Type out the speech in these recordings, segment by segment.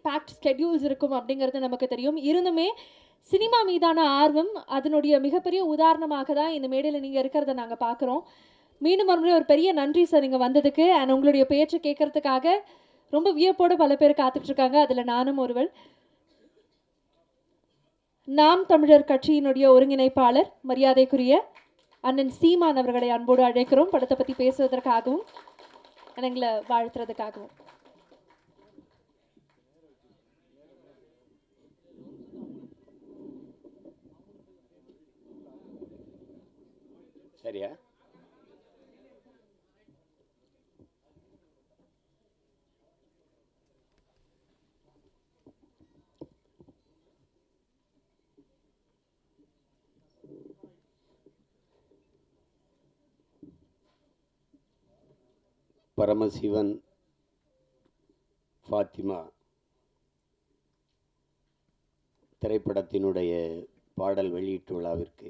Fact schedules இருக்கும் அப்படிங்கிறது நமக்கு தெரியும். இருந்துமே சினிமா மீதான ஆர்வம் அதனுடைய மிகப்பெரிய உதாரணமாக தான் இந்த மேடையில் நீங்கள் இருக்கிறத நாங்கள் பார்க்குறோம். மீண்டும் மறுபடியும் ஒரு பெரிய நன்றி சார் இங்கே வந்ததுக்கு. அண்ட் உங்களுடைய பேச்சை கேட்கறதுக்காக ரொம்ப வியப்போடு பல பேர் காத்துட்ருக்காங்க. அதில் நானும் ஒருவள். நாம் தமிழர் கட்சியினுடைய ஒருங்கிணைப்பாளர் மரியாதைக்குரிய அண்ணன் சீமான் அவர்களை அன்போடு அழைக்கிறோம், படத்தை பற்றி பேசுவதற்காகவும் எங்களை வாழ்த்துறதுக்காகவும். சரியா? பரமசிவன் ஃபாத்திமா திரைப்படத்தினுடைய பாடல் வெளியீட்டு விழாவிற்கு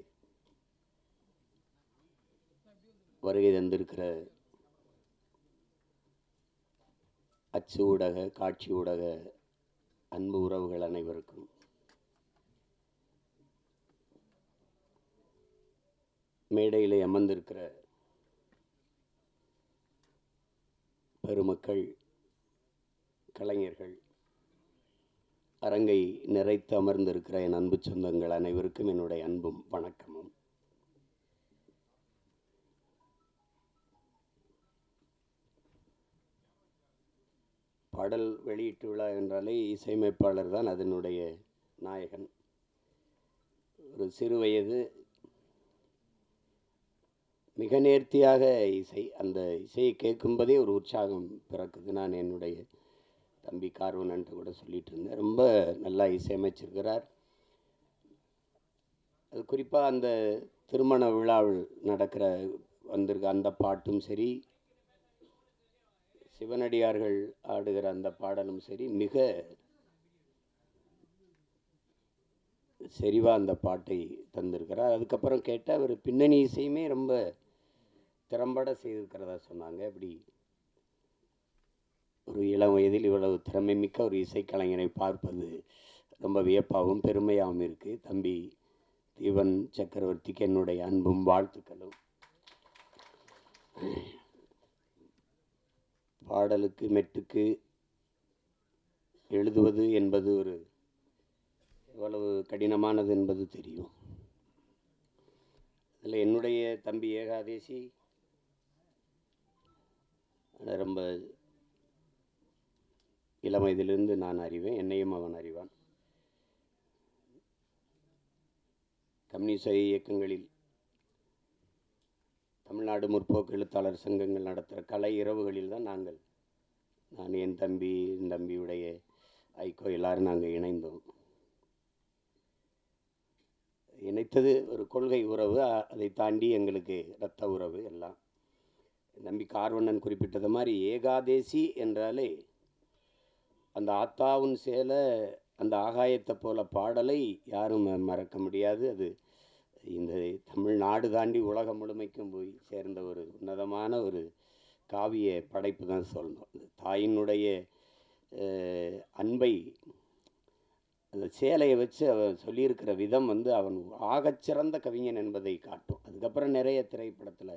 வருகை தந்திருக்கிற அச்சு ஊடக காட்சி ஊடக அன்பு உறவுகள் அனைவருக்கும் மேடையிலே அமர்ந்திருக்கிற பெருமக்கள், கலைஞர்கள், அரங்கை நிறைத்து அமர்ந்திருக்கிற என் அன்பு சொந்தங்கள் அனைவருக்கும் என்னுடைய அன்பும் வணக்கமும். பாடல் வெளியீட்டு விழா என்றாலே இசையமைப்பாளர் தான் அதனுடைய நாயகன். ஒரு சிறு வயது மிக நேர்த்தியாக இசை, அந்த இசையை கேட்கும்போதே ஒரு உற்சாகம் பிறக்குது. நான் என்னுடைய தம்பி கார்வனன்ட்டு கூட சொல்லிட்டு இருந்தேன், ரொம்ப நல்லா இசையமைச்சிருக்கிறார். அது குறிப்பாக அந்த திருமண விழாவில் நடக்கிற வந்திருக்க அந்த பாட்டும் சரி, சிவனடியார்கள் ஆடுகிற அந்த பாடலும் சரி, மிக செறிவாக அந்த பாட்டை தந்திருக்கிறார். அதுக்கப்புறம் கேட்டால் அவர் பின்னணி இசையுமே ரொம்ப திறம்பட செய்திருக்கிறதா சொன்னாங்க. அப்படி ஒரு இளம் வயதில் இவ்வளவு திறமை மிக்க ஒரு இசைக்கலைஞரை பார்ப்பது ரொம்ப வியப்பாகவும் பெருமையாகவும் இருக்குது. தம்பி தீவன் சக்கரவர்த்திக்கு என்னுடைய அன்பும் வாழ்த்துக்களும். பாடலுக்கு மெட்டுக்கு எழுதுவது என்பது ஒரு எவ்வளவு கடினமானது என்பது தெரியும். அதில் என்னுடைய தம்பி ஏகாதேசி ரொம்ப இளம் வயதிலிருந்து நான் அறிவேன், என்னையும் அவன் அறிவான். கம்யூனிச இயக்கங்களில் தமிழ்நாடு முற்போக்கு எழுத்தாளர் சங்கங்கள் நடத்துகிற கலை இரவுகளில் தான் நான் என் தம்பியுடைய ஐக்கோ எல்லாரும் நாங்கள் இணைந்தோம். இணைத்தது ஒரு கொள்கை உறவு, அதை தாண்டி எங்களுக்கு இரத்த உறவு எல்லாம். நம்பி கார்வண்ணன் குறிப்பிட்டது மாதிரி ஏகாதேசி என்றாலே அந்த ஆத்தாவும் சேல அந்த ஆகாயத்தை போல பாடலை யாரும் மறக்க முடியாது. அது இந்த தமிழ்நாடு தாண்டி உலகம் முழுமைக்கும் போய் சேர்ந்த ஒரு உன்னதமான ஒரு காவிய படைப்பு தான் சொல்லணும். தாயினுடைய அன்பை அந்த சேலையை வச்சு அவன் சொல்லியிருக்கிற விதம் அவன் ஆகச்சிறந்த கவிஞன் என்பதை காட்டும். அதுக்கப்புறம் நிறைய திரைப்படத்தில்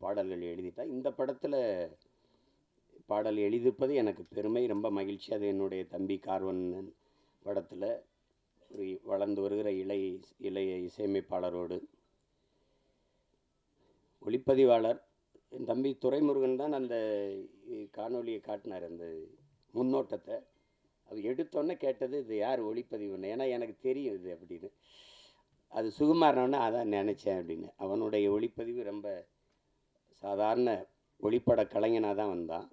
பாடல்கள் எழுதிட்டான். இந்த படத்தில் பாடல் எழுதியிருப்பது எனக்கு பெருமை, ரொம்ப மகிழ்ச்சி. அது என்னுடைய தம்பி கார்வண்ணன் படத்தில் ஒரு வளர்ந்து வருகிற இளைய இசையமைப்பாளரோடு ஒளிப்பதிவாளர் என் தம்பி துரைமுருகன் தான் அந்த காணொலியை காட்டினார், அந்த முன்னோட்டத்தை. அது எடுத்தோன்னே கேட்டது இது யார் ஒளிப்பதிவுன்னு, ஏன்னா எனக்கு தெரியும் இது அப்படின்னு. அது சுகுமாரனோன்னு அதான் நினச்சேன் அப்படின்னு. அவனுடைய ஒளிப்பதிவு ரொம்ப சாதாரண ஒளிப்பட கலைஞனாக தான் வந்தான்.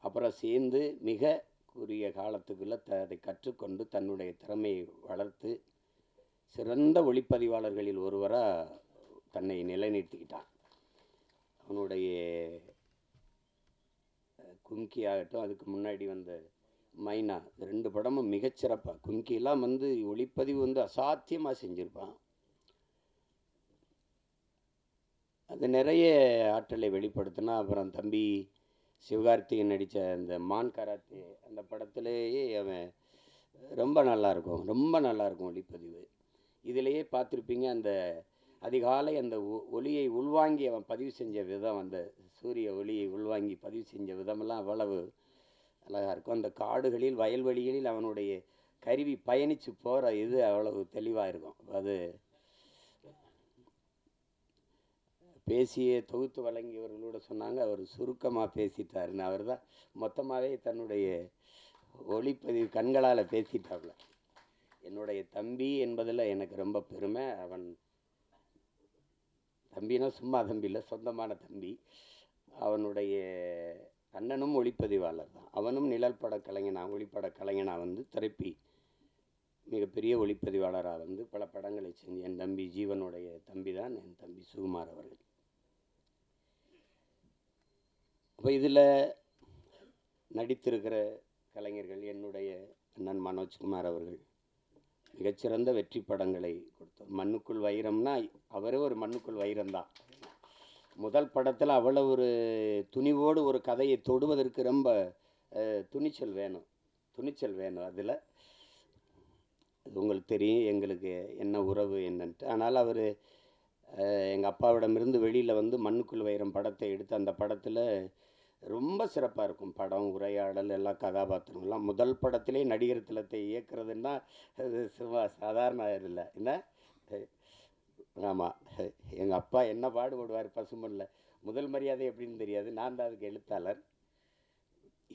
அப்புறம் சேர்ந்து மிக குறுகிய காலத்துக்குள்ளே அதை கற்றுக்கொண்டு தன்னுடைய திறமையை வளர்த்து சிறந்த ஒளிப்பதிவாளர்களில் ஒருவராக தன்னை நிலைநிறுத்திக்கிட்டான். அவனுடைய கும்கி ஆகட்டும், அதுக்கு முன்னாடி வந்த மைனா, 2 படமும் மிகச்சிறப்பாக. கும்கிலாம் ஒளிப்பதிவு அசாத்தியமாக செஞ்சுருப்பான். அது நிறைய ஆற்றலை வெளிப்படுத்தினா. அப்புறம் தம்பி சிவகார்த்திகேயன் நடித்த அந்த மான் கராத்தே அந்த படத்திலேயே அவன் ரொம்ப நல்லாயிருக்கும், ரொம்ப நல்லாயிருக்கும் ஒளிப்பதிவு. இதிலேயே பார்த்துருப்பீங்க, அந்த அதிகாலை அந்த ஒளியை உள்வாங்கி அவன் பதிவு செஞ்ச விதம், அந்த சூரிய ஒளியை உள்வாங்கி பதிவு செஞ்ச விதமெல்லாம் அவ்வளவு அழகாக இருக்கும். அந்த காடுகளில் வயல்வெளிகளில் அவனுடைய கருவி பயணித்து போகிற இது அவ்வளவு தெளிவாக இருக்கும். அது பேசியே தொகுத்து வழங்கியவர்களோட சொன்னாங்க, அவர் சுருக்கமாக பேசிட்டாருன்னு. அவர் தான் மொத்தமாகவே தன்னுடைய ஒளிப்பதிவு கண்களால் பேசிட்டாப்புல. என்னுடைய தம்பி என்பதில் எனக்கு ரொம்ப பெருமை. அவன் தம்பினா சும்மா தம்பி இல்லை, சொந்தமான தம்பி. அவனுடைய அண்ணனும் ஒளிப்பதிவாளர் தான். அவனும் நிழல் பட கலைஞனாக, ஒளிப்பட கலைஞனாக வந்து திரைப்பி மிகப்பெரிய ஒளிப்பதிவாளராக வந்து பல படங்களை செஞ்சு என் தம்பி ஜீவனுடைய தம்பி தான் என் தம்பி சுகுமார் அவர்கள். அப்போ இதில் நடித்திருக்கிற கலைஞர்கள் என்னுடைய அண்ணன் மனோஜ்குமார் அவர்கள் மிகச்சிறந்த வெற்றி படங்களை கொடுத்தார். மண்ணுக்குள் வைரம்னா அவரே ஒரு மண்ணுக்குள் வைரம்தான். முதல் படத்தில் அவ்வளோ ஒரு துணிவோடு ஒரு கதையை தொடுவதற்கு ரொம்ப துணிச்சல் வேணும். அதில் அது உங்களுக்கு தெரியும் எங்களுக்கு என்ன உறவு என்னன்ட்டு. ஆனால் அவர் எங்கள் அப்பாவிடமிருந்து வெளியில் வந்து மண்ணுக்குள் வைரம் படத்தை எடுத்து அந்த படத்தில் ரொம்ப சிறப்பாக இருக்கும். படம், உரையாடல், எல்லா கதாபாத்திரங்கள்லாம். முதல் படத்திலே நடிகர் திலத்தை இயக்குறதுன்னா அது சும்மா சாதாரண இல்லை என்ன. ஆமாம், எங்கள் அப்பா என்ன பாடுபடுவார் பசுமல்ல. முதல் மரியாதை எப்படின்னு தெரியாது, நான் தான் அதுக்கு எழுத்தாளர்.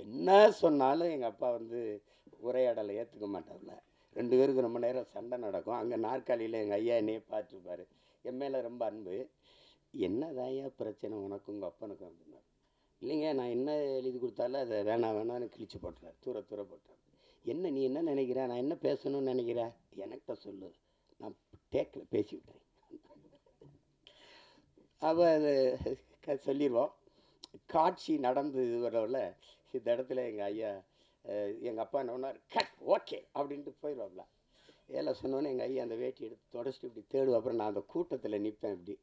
என்ன சொன்னாலும் எங்கள் அப்பா வந்து உரையாடலை ஏற்றுக்க மாட்டார்ல. 2 பேருக்கு ரொம்ப நேரம் சண்டை நடக்கும். அங்கே நாற்காலியில் எங்கள் ஐயா என்னையே பார்த்துருப்பார். என் மேலே ரொம்ப அன்பு. என்னதாயா பிரச்சனை உனக்கு உங்கள் அப்பனுக்கும் அப்படின்னா, இல்லைங்க நான் என்ன எழுதி கொடுத்தாலும் அதை வேணான்னு கிழிச்சு போட்டுறார், தூர போட்டுறார். என்ன நீ என்ன நினைக்கிற, நான் என்ன பேசணும்னு நினைக்கிறேன், எனக்கிட்ட சொல்லு, நான் டேக்கில் பேசிவிட்டேன். அவள் அது சொல்லிடுவோம். காட்சி நடந்து இது வரவில் இந்த இடத்துல எங்கள் ஐயா எங்கள் அப்பா என்ன பண்ணார், கட் ஓகே அப்படின்ட்டு போயிடுவாப்ல. ஏழை சொன்னோன்னே எங்கள் ஐயா அந்த வேட்டி எடுத்து தொடச்சிட்டு இப்படி தேடுவோம். அப்புறம் நான் அந்த கூட்டத்தில் நிற்பேன், இப்படி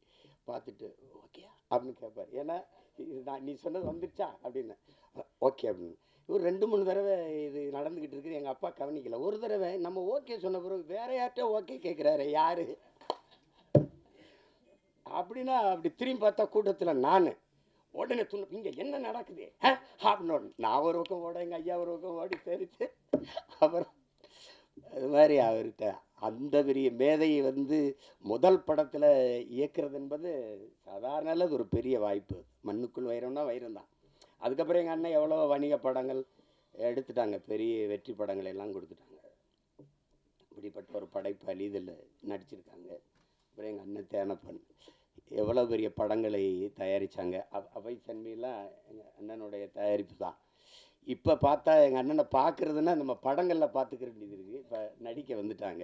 பார்த்துட்டு ஓகே அப்படின்னு கேட்பார். ஏன்னா நான் நீ சொன்னது வந்துடுச்சா அப்படின்னு, ஓகே அப்படின்னு. ஒரு 2-3 தடவை இது நடந்துக்கிட்டு இருக்குது. எங்கள் அப்பா கவனிக்கல. ஒரு தடவை நம்ம ஓகே சொன்ன பிறகு வேற யார்கிட்ட ஓகே கேட்குறாரு, யாரு அப்படின்னா அப்படி திரும்பி பார்த்தா கூட்டத்தில் நான் உடனே இங்கே என்ன நடக்குது அப்படின்னு நான் ஒரு பக்கம் ஓட, எங்கள் ஐயா ஒரு பக்கம் ஓடி தெரிச்சு. அப்புறம் அது மாதிரி அவர்கிட்ட அந்த பெரிய மேதையை வந்து முதல் படத்தில் இயக்குறது என்பது சாதாரண ஒரு பெரிய வாய்ப்பு. மண்ணுக்குள் வைரம்னா வைரம் தான். அதுக்கப்புறம் எங்கள் அண்ணன் எவ்வளோ வணிக படங்கள் எடுத்துட்டாங்க, பெரிய வெற்றி படங்கள் எல்லாம் கொடுத்துட்டாங்க. இப்படிப்பட்ட ஒரு படைப்பாளி இதில் நடிச்சிருக்காங்க. அப்புறம் எங்கள் அண்ணன் தேனப்பன் எவ்வளோ பெரிய படங்களை தயாரித்தாங்க. அவை தன்மையெல்லாம் எங்கள் அண்ணனுடைய தயாரிப்பு தான். இப்போ பார்த்தா எங்கள் அண்ணனை பார்க்குறதுன்னா நம்ம படங்களில் பார்த்துக்க வேண்டியது இருக்குது. இப்போ நடிக்க வந்துட்டாங்க.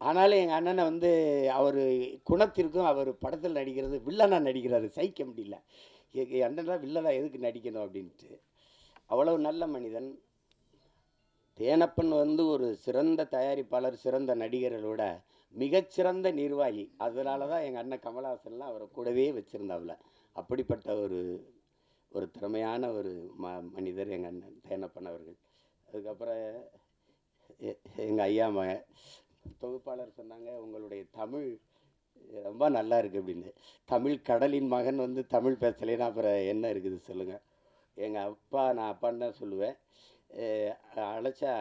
ஆனாலும் எங்கள் அண்ணனை வந்து அவர் குணத்திற்கும் அவர் படத்தில் நடிக்கிறது வில்லனாக நடிக்கிறாரு, சகிக்க முடியல. எங்கள் அண்ணன் வில்லனாக எதுக்கு நடிக்கணும் அப்படின்ட்டு. அவ்வளவு நல்ல மனிதன். தேனப்பன் வந்து ஒரு சிறந்த தயாரிப்பாளர், சிறந்த நடிகர்களோட மிகச்சிறந்த நிர்வாகி. அதனால தான் எங்கள் அண்ணன் கமலஹாசன்லாம் அவரை கூடவே வச்சுருந்தாப்புல. அப்படிப்பட்ட ஒரு திறமையான ஒரு மனிதர் எங்கள் அண்ணன் தேனப்பன் அவர்கள். அதுக்கப்புறம் எங்கள் ஐயா மகன் தொகுப்பாளர் சொன்னாங்க, உங்களுடைய தமிழ் ரொம்ப நல்லா இருக்குது அப்படின்னு. தமிழ் கடலின் மகன் வந்து தமிழ் பேசலைன்னா அப்புறம் என்ன இருக்குது சொல்லுங்கள். எங்கள் அப்பா, நான் அப்பான்னு தான் சொல்லுவேன். அழைச்சா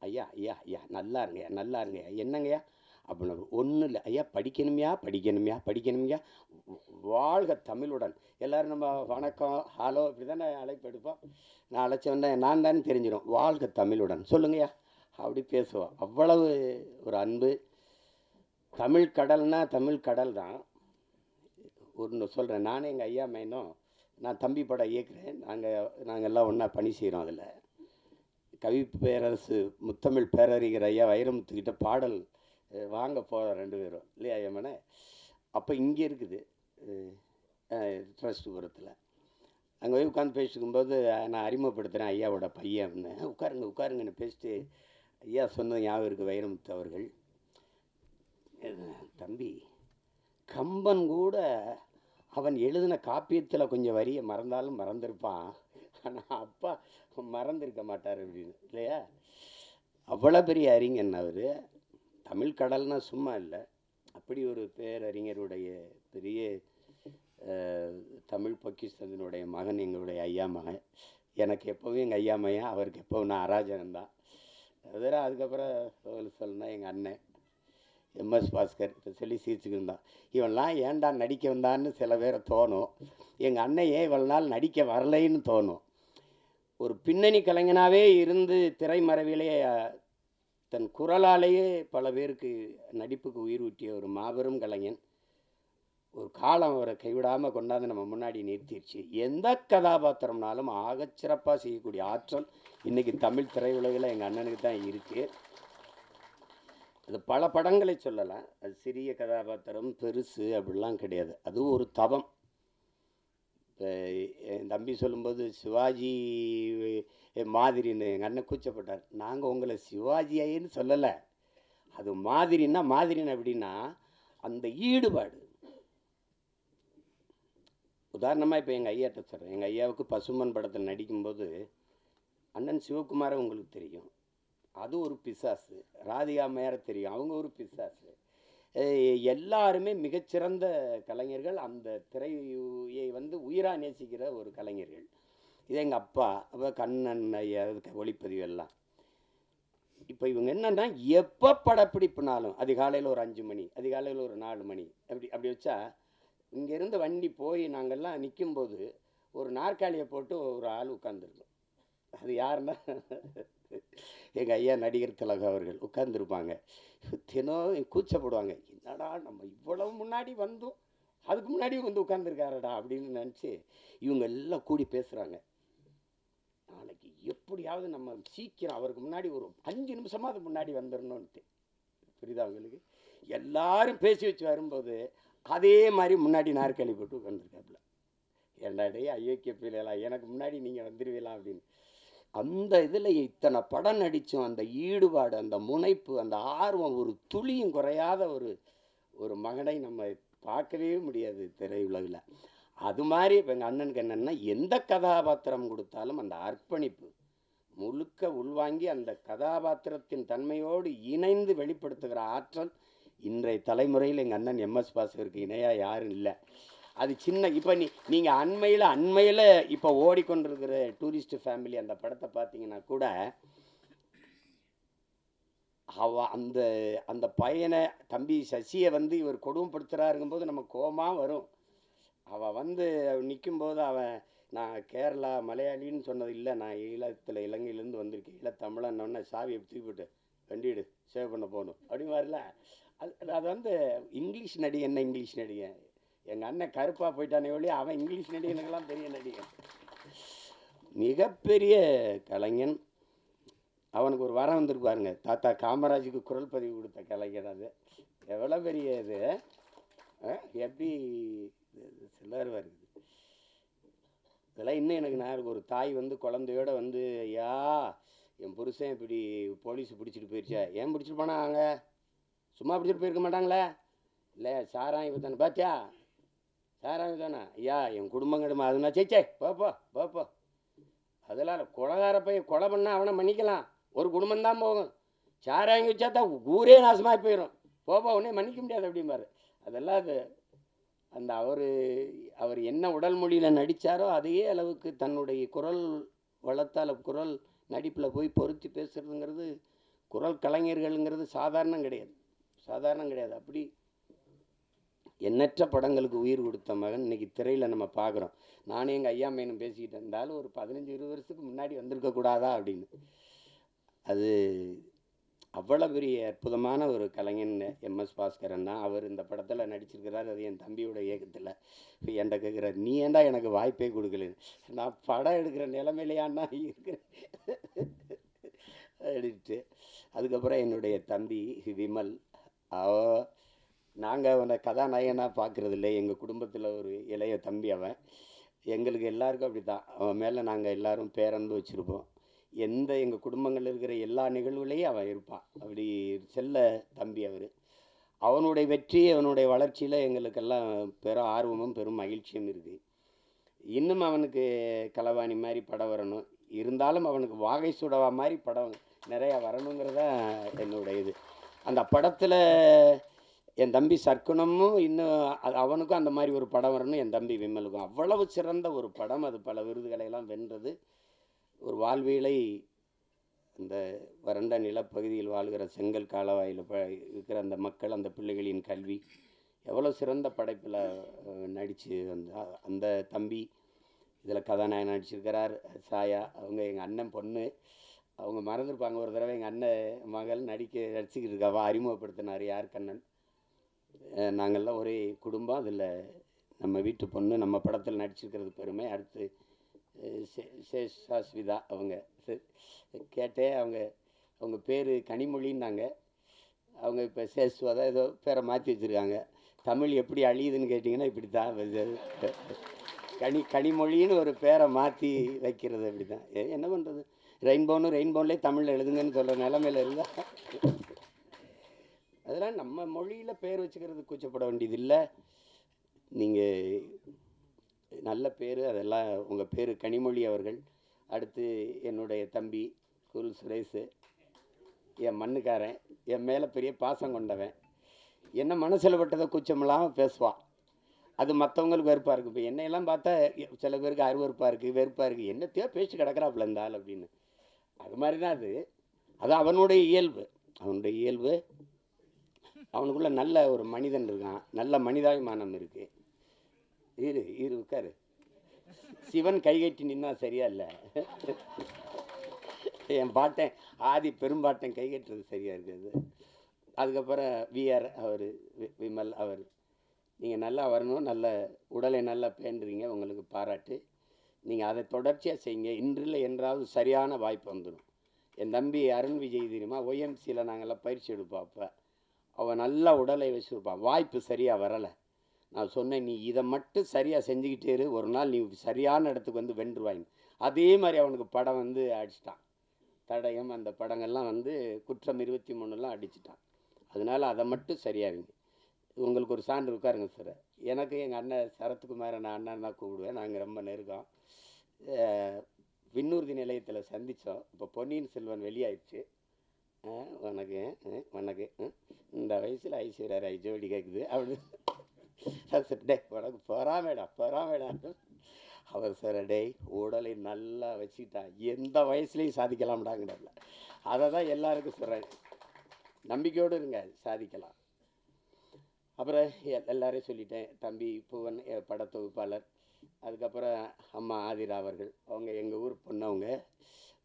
ஐயா ஐயா ஐயா நல்லா இருங்கய்யா என்னங்கய்யா அப்படின்னு. ஒன்றும் இல்லை ஐயா, படிக்கணுமையா வாழ்க தமிழுடன். எல்லோரும் நம்ம வணக்கம் ஹலோ இப்படி தானே அழைப்பு எடுப்போம். நான் அழைச்சவொன்னே நான் தானே தெரிஞ்சிடும், வாழ்க தமிழுடன் சொல்லுங்கய்யா அப்படி பேசுவோம். அவ்வளவு ஒரு அன்பு. தமிழ் கடல்னா தமிழ் கடல் தான். ஒன்று சொல்கிறேன், நானே எங்கள் ஐயா மைனும் நான் தம்பி படம் இயக்குறேன். நாங்கள் எல்லாம் ஒன்றா பணி செய்கிறோம். அதில் கவி பேரரசு முத்தமிழ் பேரறிஞர் ஐயா வைரமுத்துக்கிட்ட பாடல் வாங்க போகிறோம் 2 பேரும் இல்லையா ஐயம்மனே. அப்போ இங்கே இருக்குது ட்ரஸ்ட்புரத்தில். அங்கே போய் உட்காந்து பேசிக்கும்போது நான் அறிமுகப்படுத்துகிறேன் ஐயாவோட பையன் அப்படின்னு. உட்காருங்கன்னு பேசிட்டு ஐயா சொன்னது ஞாபகம் இருக்குது வைரமுத்து அவர்கள். தம்பி கம்பன் கூட அவன் எழுதின காப்பியத்தில் கொஞ்சம் வரியை மறந்தாலும் மறந்துருப்பான், ஆனால் அப்பா மறந்துருக்க மாட்டார் அப்படின்னு இல்லையா. அவ்வளோ பெரிய அறிஞன் அவர். தமிழ் கடல்னா சும்மா இல்லை, அப்படி ஒரு பேரறிஞருடைய பெரிய தமிழ் பொக்கிஷத்தினுடைய மகன் எங்களுடைய ஐயா மகன். எனக்கு எப்போவும் எங்கள் ஐயா மையன், அவருக்கு எப்போவும் நான் அராஜகம்தான். வேறு அதுக்கப்புறம் சொல்லணும்னா எங்கள் அண்ணன் எம்எஸ் பாஸ்கர் இப்போ சொல்லி சிரிச்சுக்கிருந்தான். இவன்லாம் ஏன்டா நடிக்க வந்தான்னு சில பேரை தோணும். எங்கள் அண்ணன் ஏன் இவ்வளோ நாள் நடிக்க வரலைன்னு தோணும். ஒரு பின்னணி கலைஞனாகவே இருந்து திரைமறைவிலே தன் குரலாலேயே பல பேருக்கு நடிப்புக்கு உயிர் ஊட்டிய ஒரு மாபெரும் கலைஞன். ஒரு காலம் அவரை கைவிடாமல் கொண்டாந்து நம்ம முன்னாடி நிறுத்திடுச்சு. எந்த கதாபாத்திரம்னாலும் ஆகச்சிறப்பாக செய்யக்கூடிய ஆற்றல் இன்றைக்கி தமிழ் திரையுலகில் எங்கள் அண்ணனுக்கு தான் இருக்குது. அது பல படங்களை சொல்லலாம். அது சிறிய கதாபாத்திரம் பெருசு அப்படிலாம் கிடையாது, அது ஒரு தவம். இப்போ என் தம்பி சொல்லும்போது சிவாஜி மாதிரின்னு எங்கள் அண்ணன் கூச்சப்பட்டார். நாங்கள் உங்களை சிவாஜின்னு சொல்லலை, அது மாதிரின்னா மாதிரின்னு அப்படின்னா அந்த ஈடுபாடு. உதாரணமாக இப்போ எங்கள் ஐயாட்ட சொல்கிறேன். எங்கள் ஐயாவுக்கு பசுமன் படத்தில் நடிக்கும்போது அண்ணன் சிவகுமாரை உங்களுக்கு தெரியும், அது ஒரு பிசாசு. ராதிகா மேர தெரியும், அவங்க ஒரு பிசாசு. எல்லாருமே மிகச்சிறந்த கலைஞர்கள், அந்த திரையை வந்து உயிராக நேசிக்கிற ஒரு கலைஞர்கள். இது எங்கள் அப்பா, அப்போ கண்ணன் ஐயா ஒளிப்பதிவு எல்லாம். இப்போ இவங்க என்னன்னா எப்போ படப்பிடிப்புனாலும் அதிகாலையில் ஒரு 5 மணி, அதிகாலையில் ஒரு 4 மணி, அப்படி வச்சா இங்கேருந்து வண்டி போய் நாங்கள்லாம் நிற்கும்போது ஒரு நாற்காலியை போட்டு ஒரு ஆள் உட்காந்துருக்கோம். அது யாருன்னா எங்கள் ஐயா நடிகர் திலகம் அவர்கள் உட்கார்ந்துருப்பாங்க. தினம் கூச்சப்படுவாங்க, என்னடா நம்ம இவ்வளவு முன்னாடி வந்தோம், அதுக்கு முன்னாடி வந்து உட்காந்துருக்காரடா அப்படின்னு நினச்சி இவங்க எல்லாம் கூடி பேசுகிறாங்க. நாளைக்கு எப்படியாவது நம்ம சீக்கிரம் அவருக்கு முன்னாடி ஒரு 5 நிமிஷமாக அது முன்னாடி வந்துடணும்ன்ட்டு. புரியுதா உங்களுக்கு? எல்லாரும் பேசி வச்சு வரும்போது அதே மாதிரி முன்னாடி நாற்காலி போட்டு உட்காந்துருக்காப்புல. என்னடே அயோக்கிய பிள்ளைலாம், எனக்கு முன்னாடி நீங்கள் வந்துடுவீங்களா அப்படின்னு. அந்த இதில் இத்தனை படம் நடித்தோம், அந்த ஈடுபாடு, அந்த முனைப்பு, அந்த ஆர்வம், ஒரு துளியும் குறையாத ஒரு மகனை நம்ம பார்க்கவே முடியாது திரையுலகில். அது மாதிரி இப்போ எங்கள் அண்ணனுக்கு என்னென்னா எந்த கதாபாத்திரம் கொடுத்தாலும் அந்த அர்ப்பணிப்பு முழுக்க உள்வாங்கி அந்த கதாபாத்திரத்தின் தன்மையோடு இணைந்து வெளிப்படுத்துகிற ஆற்றல் இன்றைய தலைமுறையில் எங்கள் அண்ணன் எம்எஸ் பாஸ்கருக்கு இணையாக யாரும் இல்லை. அது சின்ன இப்போ நீங்கள் அண்மையில் இப்போ ஓடிக்கொண்டிருக்கிற டூரிஸ்ட் ஃபேமிலி அந்த படத்தை பார்த்தீங்கன்னா கூட அந்த அந்த பையனை தம்பி சசியை வந்து இவர் கொடுமைப்படுத்துகிறாருங்கும்போது நம்ம கோபமாக வரும். அவள் வந்து நிற்கும்போது அவன் நான் கேரளா மலையாளின்னு சொன்னது இல்லை, நான் இலங்கையிலேருந்து வந்திருக்கேன், தமிழன்னொன்னே சாவியை தூக்கிவிட்டு வண்டிடு சேவ் பண்ண போகணும் அப்படின்னு வரல. அது வந்து இங்கிலீஷ் நடிகை. என்ன இங்கிலீஷ் நடிகை? எங்கள் அண்ணன் கருப்பாக போயிட்டானே ஒழி, அவன் இங்கிலீஷ் நடிகனுக்கெல்லாம் பெரிய நடிகன், மிகப்பெரிய கலைஞன். அவனுக்கு ஒரு வரம் வந்துருப்பாருங்க, தாத்தா காமராஜுக்கு குரல் பதிவு கொடுத்த கலைஞர். அது எவ்வளோ பெரிய இது, எப்படி சிலர் வருது இதெல்லாம். இன்னும் எனக்கு நான் ஒரு தாய் வந்து குழந்தையோட வந்து, ஐயா என் புருஷன் இப்படி போலீஸ் பிடிச்சிட்டு போயிடுச்சா, ஏன் பிடிச்சிட்டு போனாங்க, சும்மா பிடிச்சிட்டு போயிருக்க மாட்டாங்களே, இல்லை சாராயம் தானே, பாத்தியா சாராயம் தானே, ஐயா என் குடும்பம் கிடுமா அதுனா சேச்சே போப்போ அதெல்லாம் கொலைகார பையன் கொலை பண்ணால் அவனை மன்னிக்கலாம், ஒரு குடும்பம்தான் போகும், சாராயம் வச்சா தான் ஊரே நாசமாக போயிடும், போப்போ உடனே மன்னிக்க முடியாது அப்படிம்பாரு. அதெல்லாம் அது அந்த அவர் என்ன உடல் மொழியில் நடித்தாரோ அதே அளவுக்கு தன்னுடைய குரல் வளத்தால் குரல் நடிப்பில் போய் பொருத்தி பேசுறதுங்கிறது, குரல் கலைஞர்கள்ங்கிறது சாதாரணம் கிடையாது. அப்படி எண்ணற்ற படங்களுக்கு உயிர் கொடுத்த மகன் இன்னைக்கு திரையில் நம்ம பார்க்குறோம். நானே எங்கள் ஐயா மேனும் பேசிக்கிட்டு இருந்தாலும் ஒரு 15-20 வருஷத்துக்கு முன்னாடி வந்திருக்கக்கூடாதா அப்படின்னு. அது அவ்வளோ பெரிய அற்புதமான ஒரு கலைஞன் எம்எஸ் பாஸ்கரன் தான். அவர் இந்த படத்தில் நடிச்சிருக்கிறார், அது என் தம்பியோட இயக்கத்தில். இப்போ என்கிட்ட கேட்குறாரு, நீ ஏன்டா எனக்கு வாய்ப்பே கொடுக்கல, நான் படம் எடுக்கிற நிலைமையிலையான்னா இருக்கிறேன் எடுத்து. அதுக்கப்புறம் என்னுடைய தம்பி விமல், நாங்கள் அவனை கதாநாயகனாக பார்க்குறதில்ல, எங்கள் குடும்பத்தில் ஒரு இளைய தம்பி அவன். எங்களுக்கு எல்லாருக்கும் அப்படி தான், அவன் மேலே நாங்கள் எல்லோரும் பேரன்பு வச்சுருப்போம். எங்கள் குடும்பங்களில் இருக்கிற எல்லா நிகழ்வுலையும் அவன் இருப்பான். அப்படி செல்ல தம்பி அவர். அவனுடைய வெற்றி, அவனுடைய வளர்ச்சியில் எங்களுக்கெல்லாம் பெரும் ஆர்வமும் பெரும் மகிழ்ச்சியும் இருக்குது. இன்னும் அவனுக்கு களவாணி மாதிரி படம் வரணும், இருந்தாலும் அவனுக்கு வாகை சுடவா மாதிரி படம் நிறையா வரணுங்கிறதா என்னுடைய இது. அந்த படத்தில் என் தம்பி சர்க்குணமும் இன்னும் அவனுக்கும் அந்த மாதிரி ஒரு படம் வரணும், என் தம்பி விமலுக்கும். அவ்வளவு சிறந்த ஒரு படம், அது பல விருதுகளை எல்லாம் வென்றது. ஒரு வாழ்வியலை இந்த வறண்ட நிலப்பகுதியில் வாழ்கிற செங்கல் காலவாயில் இருக்கிற அந்த மக்கள், அந்த பிள்ளைகளின் கல்வி, எவ்வளோ சிறந்த படைப்பில் நடித்து அந்த தம்பி இதில் கதாநாயகன் நடிச்சிருக்கிறார். சாயா அவங்க எங்கள் அண்ணன் பொண்ணு, அவங்க மறந்துருப்பாங்க. ஒரு தடவை எங்கள் அண்ணன் மகள் நடிச்சுக்கிட்டு இருக்காவா அறிமுகப்படுத்தினார் யார் கண்ணன். நாங்கள்லாம் ஒரே குடும்பம், அதில் நம்ம வீட்டு பொண்ணு நம்ம படத்தில் நடிச்சிருக்கிறது பெருமை. அடுத்து சேஷாஸ்விதா அவங்க கேட்டேன், அவங்க பேர் கனிமொழின்னாங்க. அவங்க இப்போ சேஷ்வதா ஏதோ பேரை மாற்றி வச்சுருக்காங்க. தமிழ் எப்படி அழியுதுன்னு கேட்டிங்கன்னா இப்படி தான், கனிமொழின்னு ஒரு பேரை மாற்றி வைக்கிறது அப்படி தான். என்ன பண்ணுறது, ரெயின்போன்லேயே தமிழில் எழுதுங்கன்னு சொல்கிற நிலமையில் இருந்தால் அதெல்லாம் நம்ம மொழியில் பேர் வச்சுக்கிறது கூச்சப்பட வேண்டியது இல்லை. நீங்கள் நல்ல பேர், அதெல்லாம் உங்கள் பேர் கனிமொழி அவர்கள். அடுத்து என்னுடைய தம்பி குரு சுரேஷ், என் மண்ணுக்காரன், என் மேலே பெரிய பாசம் கொண்டவன். என்ன மனசில் பட்டதை கூச்சமில்லாமல் பேசுவான். அது மற்றவங்களுக்கு வெறுப்பாக இருக்குது. இப்போ என்னையெல்லாம் பார்த்தா சில பேருக்கு அருவறுப்பாக இருக்குது, வெறுப்பாக இருக்குது. என்னத்தையோ பேச்சு கிடக்கிறாப்புல இருந்தால் அப்படின்னு. அது மாதிரி தான் அது அவனுடைய இயல்பு. அவனுக்குள்ளே நல்ல ஒரு மனிதன் இருக்கான், நல்ல மனிதாபிமானம் இருக்குது. இரு உட்காரு. சிவன் கைகட்டி நின்னா சரியா இல்லை, என் பாட்டன் ஆதி பெரும்பாட்டன் கைகட்டுறது சரியா இருக்குது. அதுக்கப்புறம் விஆர் அவர், விமல் அவர், நீங்கள் நல்லா வரணும், நல்ல உடலை நல்லா பேண்டுறீங்க, உங்களுக்கு பாராட்டு. நீங்கள் அதை தொடர்ச்சியாக செய்யுங்க, இன்றில் என்றாவது சரியான வாய்ப்பு வந்துடும். என் தம்பி அருண் விஜய் தெரியுமா, ஒய்எம்சியில் நாங்கள்லாம் பயிற்சி எடுப்போம். அப்போ அவன் நல்லா உடலை வச்சுருப்பான், வாய்ப்பு சரியாக வரலை. நான் சொன்னேன், நீ இதை மட்டும் சரியாக செஞ்சுக்கிட்டே இரு, ஒரு நாள் நீ சரியான இடத்துக்கு வந்து வென்றுவாங்க. அதே மாதிரி அவனுக்கு படம் வந்து அடிச்சிட்டான். தடயம் அந்த படங்கள்லாம் வந்து குற்றம் 23லாம் அடிச்சிட்டான். அதனால் அதை மட்டும் சரியாகுங்க. உங்களுக்கு ஒரு சான்று உட்காருங்க சார். எனக்கு எங்கள் அண்ணன் சரத்குமாரை நான் அண்ணன் தான் கூப்பிடுவேன், நாங்கள் ரொம்ப நெருக்கம். விண்ணூர்தி நிலையத்தில் சந்தித்தோம். இப்போ பொன்னியின் செல்வன் வெளியாயிடுச்சு. வணக்கம் இந்த வயசில் ஐஸ்வர்யா ராய் ஜோடி கேட்குது அப்படி. டே உனக்கு பொறாமேடா. அவர் சார் டே உடலை நல்லா வச்சுக்கிட்டா எந்த வயசுலையும் சாதிக்கலாம்டாங்கடல. அதை தான் எல்லாருக்கும் சொல்கிறேன், நம்பிக்கையோடு இருங்க, சாதிக்கலாம். அப்புறம் எல்லாரையும் சொல்லிட்டேன். தம்பி பூவன் படத்தொகுப்பாளர், அதுக்கப்புறம் அம்மா ஆதிரா அவர்கள், அவங்க எங்கள் ஊர் பொண்ணு, அவங்க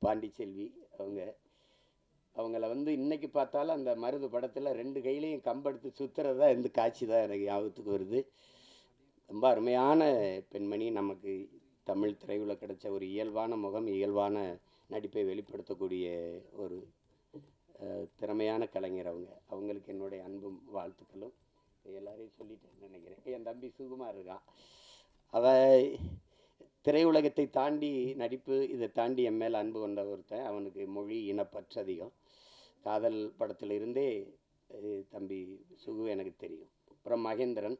பாண்டிச்செல்வி, அவங்கள வந்து இன்றைக்கி பார்த்தாலும் அந்த மருது படத்தில் 2 கையிலையும் கம்பெடுத்து சுற்றுறதா இந்த காட்சி தான் எனக்கு ஞாபகத்துக்கு வருது. ரொம்ப அருமையான பெண்மணி. நமக்கு தமிழ் திரையுலகில் கிடைச்ச ஒரு இயல்பான முகம், இயல்பான நடிப்பை வெளிப்படுத்தக்கூடிய ஒரு திறமையான கலைஞர். அவங்களுக்கு என்னுடைய அன்பும் வாழ்த்துக்களும். எல்லாரையும் சொல்லிட்டேன்னு நினைக்கிறேன். என் தம்பி சுகுமார் இருக்கான், திரையுலகத்தை தாண்டி நடிப்பு இதை தாண்டி என் மேலே அன்பு கொண்ட ஒருத்தன். அவனுக்கு மொழி இனப்பற்று அதிகம். காதல் படத்தில் இருந்தே தம்பி சுகு எனக்கு தெரியும். அப்புறம் மகேந்திரன்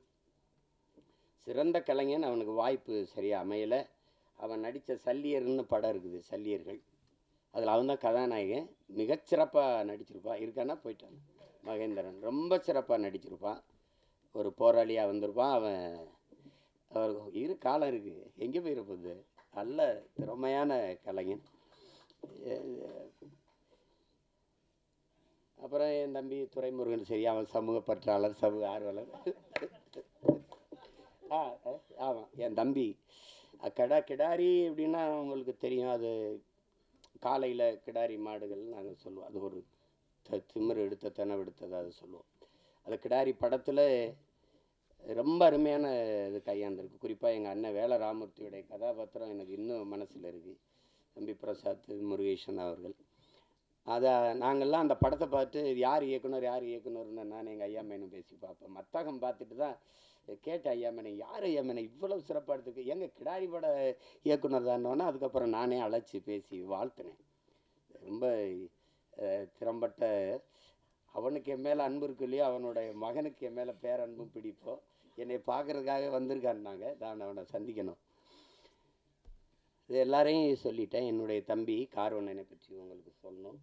சிறந்த கலைஞன், அவனுக்கு வாய்ப்பு சரியாக அமையலை. அவன் நடித்த சல்லியர்னு படம் இருக்குது, சல்லியர்கள், அதில் அவன் தான் கதாநாயகன். மிகச்சிறப்பாக நடிச்சிருப்பான். இருக்கானா போயிட்டான். மகேந்திரன் ரொம்ப சிறப்பாக நடிச்சிருப்பான். ஒரு போராளியாக வந்திருப்பான். அவருக்கு காலம் இருக்குது, எங்கே போயிருப்பது. நல்ல திறமையான கலைஞன். அப்புறம் என் தம்பி துரைமுருகன், சரி, அவன் சமூக பற்றாளர், சமூக ஆர்வலர். ஆமாம், என் தம்பி கிடாரி அப்படின்னா உங்களுக்கு தெரியும். அது காலையில் கிடாரி மாடுகள் நாங்கள் சொல்லுவோம். அது ஒரு திமிரு எடுத்த தெனவெடுத்தது அது சொல்லுவோம். அது கிடாரி படத்தில் ரொம்ப அருமையான இது கையாண்டிருக்கு. குறிப்பாக எங்கள் அண்ணன் வேல ராமூர்த்தியுடைய கதாபாத்திரம் எனக்கு இன்னும் மனசில் இருக்குது. தம்பி பிரசாத் முருகேசன் அவர்கள். அதை நாங்கள்லாம் அந்த படத்தை பார்த்து யார் இயக்குனர்னு நான் எங்கள் ஐயா மேனும் பேசி பார்ப்பேன். மத்தகம் பார்த்துட்டு தான் கேட்டேன், ஐயா மேனை யார் ஐயா மேனை இவ்வளவு சிறப்பாக எடுத்துருக்கு, எங்கள் கிடாரி பட இயக்குனர் தானோன்னா அதுக்கப்புறம் நானே அழைச்சி பேசி வாழ்த்தினேன். ரொம்ப திறம்பட்ட அவனுக்கு என் மேலே அன்பு இருக்கு இல்லையோ, அவனுடைய மகனுக்கு என் மேலே பேரன்பும் பிடிப்போம். என்னை பார்க்கறதுக்காக வந்திருக்கான்னாங்க, நான் அவனை சந்திக்கணும். இது எல்லாரையும் சொல்லிட்டேன். என்னுடைய தம்பி கார்வண்ணனை பற்றி உங்களுக்கு சொல்லணும்.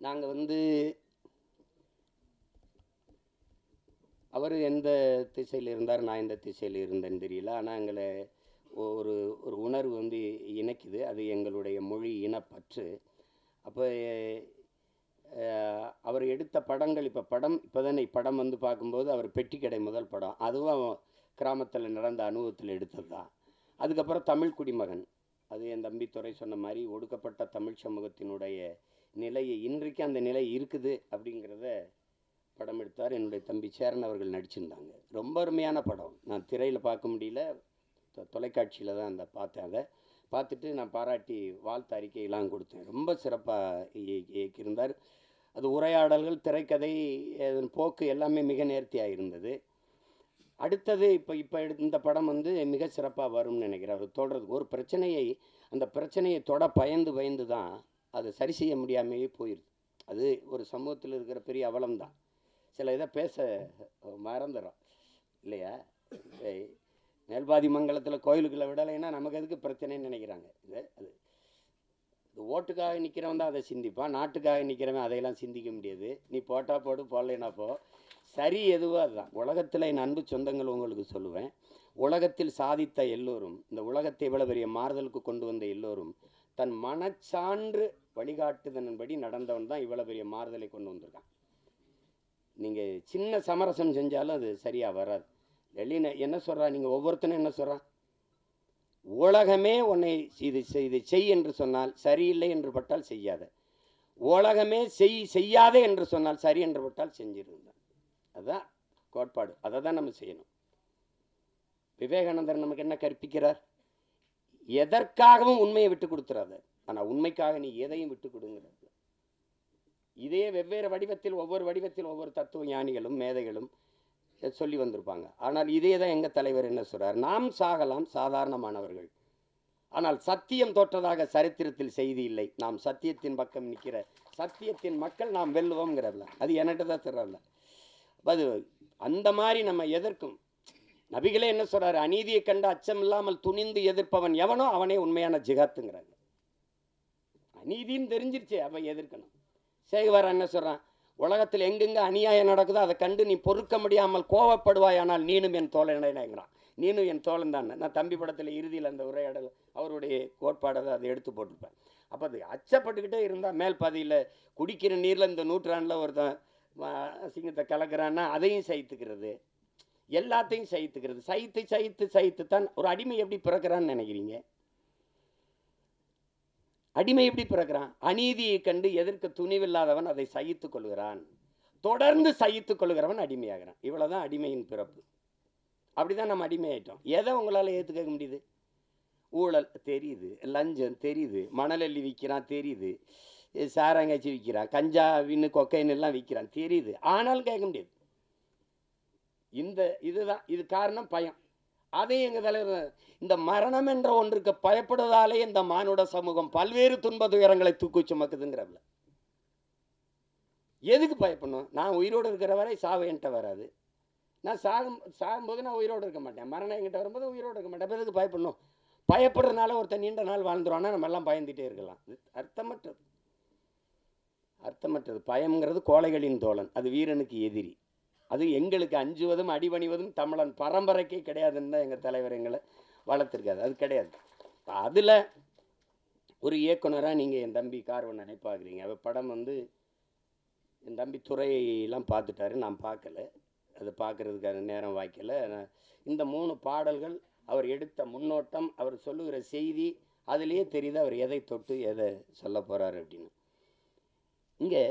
நாங்கள் வந்து அவர் எந்த திசையில் இருந்தார், நான் எந்த திசையில் இருந்தேன்னு தெரியல. ஆனால் எங்களை ஒரு ஒரு உணர்வு வந்து இணைக்குது. அது எங்களுடைய மொழி இனப்பற்று. அப்போ அவர் எடுத்த படங்கள், இப்போ தானே படம் வந்து பார்க்கும்போது அவர் பெட்டிக்கடை முதல் படம், அதுவும் கிராமத்தில் நடந்த அனுபவத்தில் எடுத்தது தான். அதுக்கப்புறம் தமிழ் குடிமகன், அது என் தம்பி துரை சொன்ன மாதிரி ஒடுக்கப்பட்ட தமிழ் சமூகத்தினுடைய நிலையை, இன்றைக்கு அந்த நிலை இருக்குது அப்படிங்கிறத படம் எடுத்தார். என்னுடைய தம்பி சேரன் அவர்கள் நடிச்சிருந்தாங்க. ரொம்ப அருமையான படம். நான் திரையில் பார்க்க முடியல, தொலைக்காட்சியில் தான் பார்த்தேன். அதை பார்த்துட்டு நான் பாராட்டி வாழ்த்து அறிக்கையெல்லாம் கொடுத்தேன். ரொம்ப சிறப்பாக இயக்கியிருந்தார். அது உரையாடல்கள், திரைக்கதை, போக்கு எல்லாமே மிக நேர்த்தியாக இருந்தது. அடுத்தது இப்போ இந்த படம் வந்து மிக சிறப்பாக வரும்னு நினைக்கிறேன். அவர் தொடர்றதுக்கு ஒரு பிரச்சனையை, அந்த பிரச்சனையை பயந்து தான் அதை சரி செய்ய முடியாமையே போயிடுது. அது ஒரு சமூகத்தில் இருக்கிற பெரிய அவலம் தான். சில இதை பேச மறந்துடும் இல்லையா? மேல்பாதி மங்கலத்தில் கோயிலுக்குள்ளே விடலைன்னா நமக்கு எதுக்கு பிரச்சனைன்னு நினைக்கிறாங்க. அது ஓட்டுக்காக நிற்கிறவன் தான் அதை சிந்திப்பான். நாட்டுக்காக நிற்கிறவன் அதையெல்லாம் சிந்திக்க முடியாது. நீ போட்டா போடு, போடலைன்னா போ, சரி எதுவோ அதுதான். உலகத்தில் என் அன்பு சொந்தங்கள் உங்களுக்கு சொல்லுவேன், உலகத்தில் சாதித்த எல்லோரும், இந்த உலகத்தை இவ்வளவு பெரிய மாறுதலுக்கு கொண்டு வந்த எல்லோரும் தன் மனச்சான்று வழிகாட்டுதன்படி நடந்தவன் தான் இவ்வளவு பெரிய மாறுதலை கொண்டு வந்திருக்கான். நீங்கள் சின்ன சமரசம் செஞ்சாலும் அது சரியாக வராது. வெளியின என்ன சொல்கிறா, நீங்கள் ஒவ்வொருத்தனும் என்ன சொல்கிறான், உலகமே உன்னை இதை செய் என்று சொன்னால் சரியில்லை என்று பட்டால் செய்யாத, உலகமே செய்யாதே என்று சொன்னால் சரி என்று பட்டால் செஞ்சிருந்தான். அதுதான் கோட்பாடு. அதை தான் நம்ம செய்யணும். விவேகானந்தர் நமக்கு என்ன கற்பிக்கிறார்? எதற்காகவும் உண்மையை விட்டு கொடுத்துறாத, ஆனால் உண்மைக்காக நீ எதையும் விட்டு கொடுங்கிறது. இதே வெவ்வேறு வடிவத்தில் ஒவ்வொரு தத்துவ ஞானிகளும் மேதைகளும் சொல்லி வந்திருப்பாங்க. ஆனால் இதே தான் எங்கள் தலைவர் என்ன சொல்றார், நாம் சாகலாம், சாதாரணமானவர்கள், ஆனால் சத்தியம் தோற்றதாக சரித்திரத்தில் செய்தி இல்லை. நாம் சத்தியத்தின் பக்கம் நிற்கிற சத்தியத்தின் மக்கள் நாம் வெல்லுவோங்கிறதுல அது என்கிட்ட தான் சொல்கிறல்ல. அது அந்த மாதிரி நம்ம எதற்கும் நபிகளே என்ன சொல்றாரு, அநீதியை கண்டு அச்சம் இல்லாமல் துணிந்து எதிர்ப்பவன் எவனோ அவனே உண்மையான ஜிகாத்துங்கிறாங்க. அநீதின்னு தெரிஞ்சிருச்சு, அவன் எதிர்க்கணும். சேகுவார் என்ன சொல்றான், உலகத்தில் எங்கெங்க அநியாயம் நடக்குதோ அதை கண்டு நீ பொறுக்க முடியாமல் கோவப்படுவாயானால் நீனும் என் தோழனேங்கிறான். நீனும் என் தோழன் தான். நான் தம்பி படத்தில் இறுதியில் அந்த உரையாடல் அவருடைய கோட்பாடை அதை எடுத்து போட்டிருப்பேன். அப்போ அது அச்சப்பட்டுக்கிட்டே இருந்தால் மேல் பாதியில் குடிக்கிற நீரில் இந்த நூற்றாண்டில் ஒருத்தன் சிங்கத்தை கலக்கிறான்னா அதையும் சகித்துக்கிறது, எல்லாத்தையும் சகித்துக்கிறது. சகித்து தான் ஒரு அடிமை எப்படி பிறக்கிறான்னு நினைக்கிறீங்க? அடிமை எப்படி பிறக்கிறான்? அநீதியை கண்டு எதிர்க்க துணிவில்லாதவன் அதை சகித்துக் கொள்கிறான், தொடர்ந்து சகித்துக் கொள்கிறவன் அடிமையாகிறான். இவ்வளவுதான் அடிமையின் பிறப்பு. அப்படிதான் நம்ம அடிமையாயிட்டோம். எதை உங்களால் ஏற்றுக்க முடியுது? ஊழல் தெரியுது, லஞ்சம் தெரியுது, மணல் அள்ளி விற்கிறான் தெரியுது, சாராங்காய்ச்சி விற்கிறான், கஞ்சா வின்னு கொக்கைன்னு எல்லாம் விற்கிறான் தெரியுது, ஆனாலும் கேட்க முடியாது. இதுதான் இது காரணம் பயம். அதையும் எங்கள் தலைவர், இந்த மரணம் என்ற ஒன்றுக்கு பயப்படுவதாலே இந்த மானுட சமூகம் பல்வேறு துன்ப துயரங்களை தூக்கி சுமக்குதுங்கிறதுல. எதுக்கு பயப்படணும்? நான் உயிரோடு இருக்கிற வரை சாவு என்கிட்ட வராது. நான் சாகும்போது நான் உயிரோடு இருக்க மாட்டேன். மரணம் என்கிட்ட வரும்போது உயிரோடு இருக்க மாட்டேன். எதுக்கு பயப்படணும்? பயப்படுறதுனால ஒருத்தர் நீண்ட நாள் வாழ்ந்துருவானா நம்ம எல்லாம் பயந்துட்டே இருக்கலாம். அர்த்தமற்றது. பயம்ங்கிறது கோழைகளின் தோழன், அது வீரனுக்கு எதிரி. அது எங்களுக்கு அஞ்சுவதும் அடிபணிவதும் தமிழன் பரம்பரைக்கே கிடையாதுன்னு தான் எங்கள் தலைவர் எங்களை வளர்த்துருக்காது. அது கிடையாது. அதில் ஒரு இயக்குனராக நீங்கள் என் தம்பி கார்வண்ணனை பார்க்குறீங்க. அவர் படம் வந்து என் தம்பி துறையெல்லாம் பார்த்துட்டாரு, நான் பார்க்கல. அது பார்க்குறதுக்கான நேரம் வாய்க்கல. இந்த 3 பாடல்கள், அவர் எடுத்த முன்னோட்டம், அவர் சொல்லுகிற செய்தி, அதுலேயே தெரியுது அவர் எதை தொட்டு எதை சொல்ல போகிறாரு அப்படின்னு. இங்கே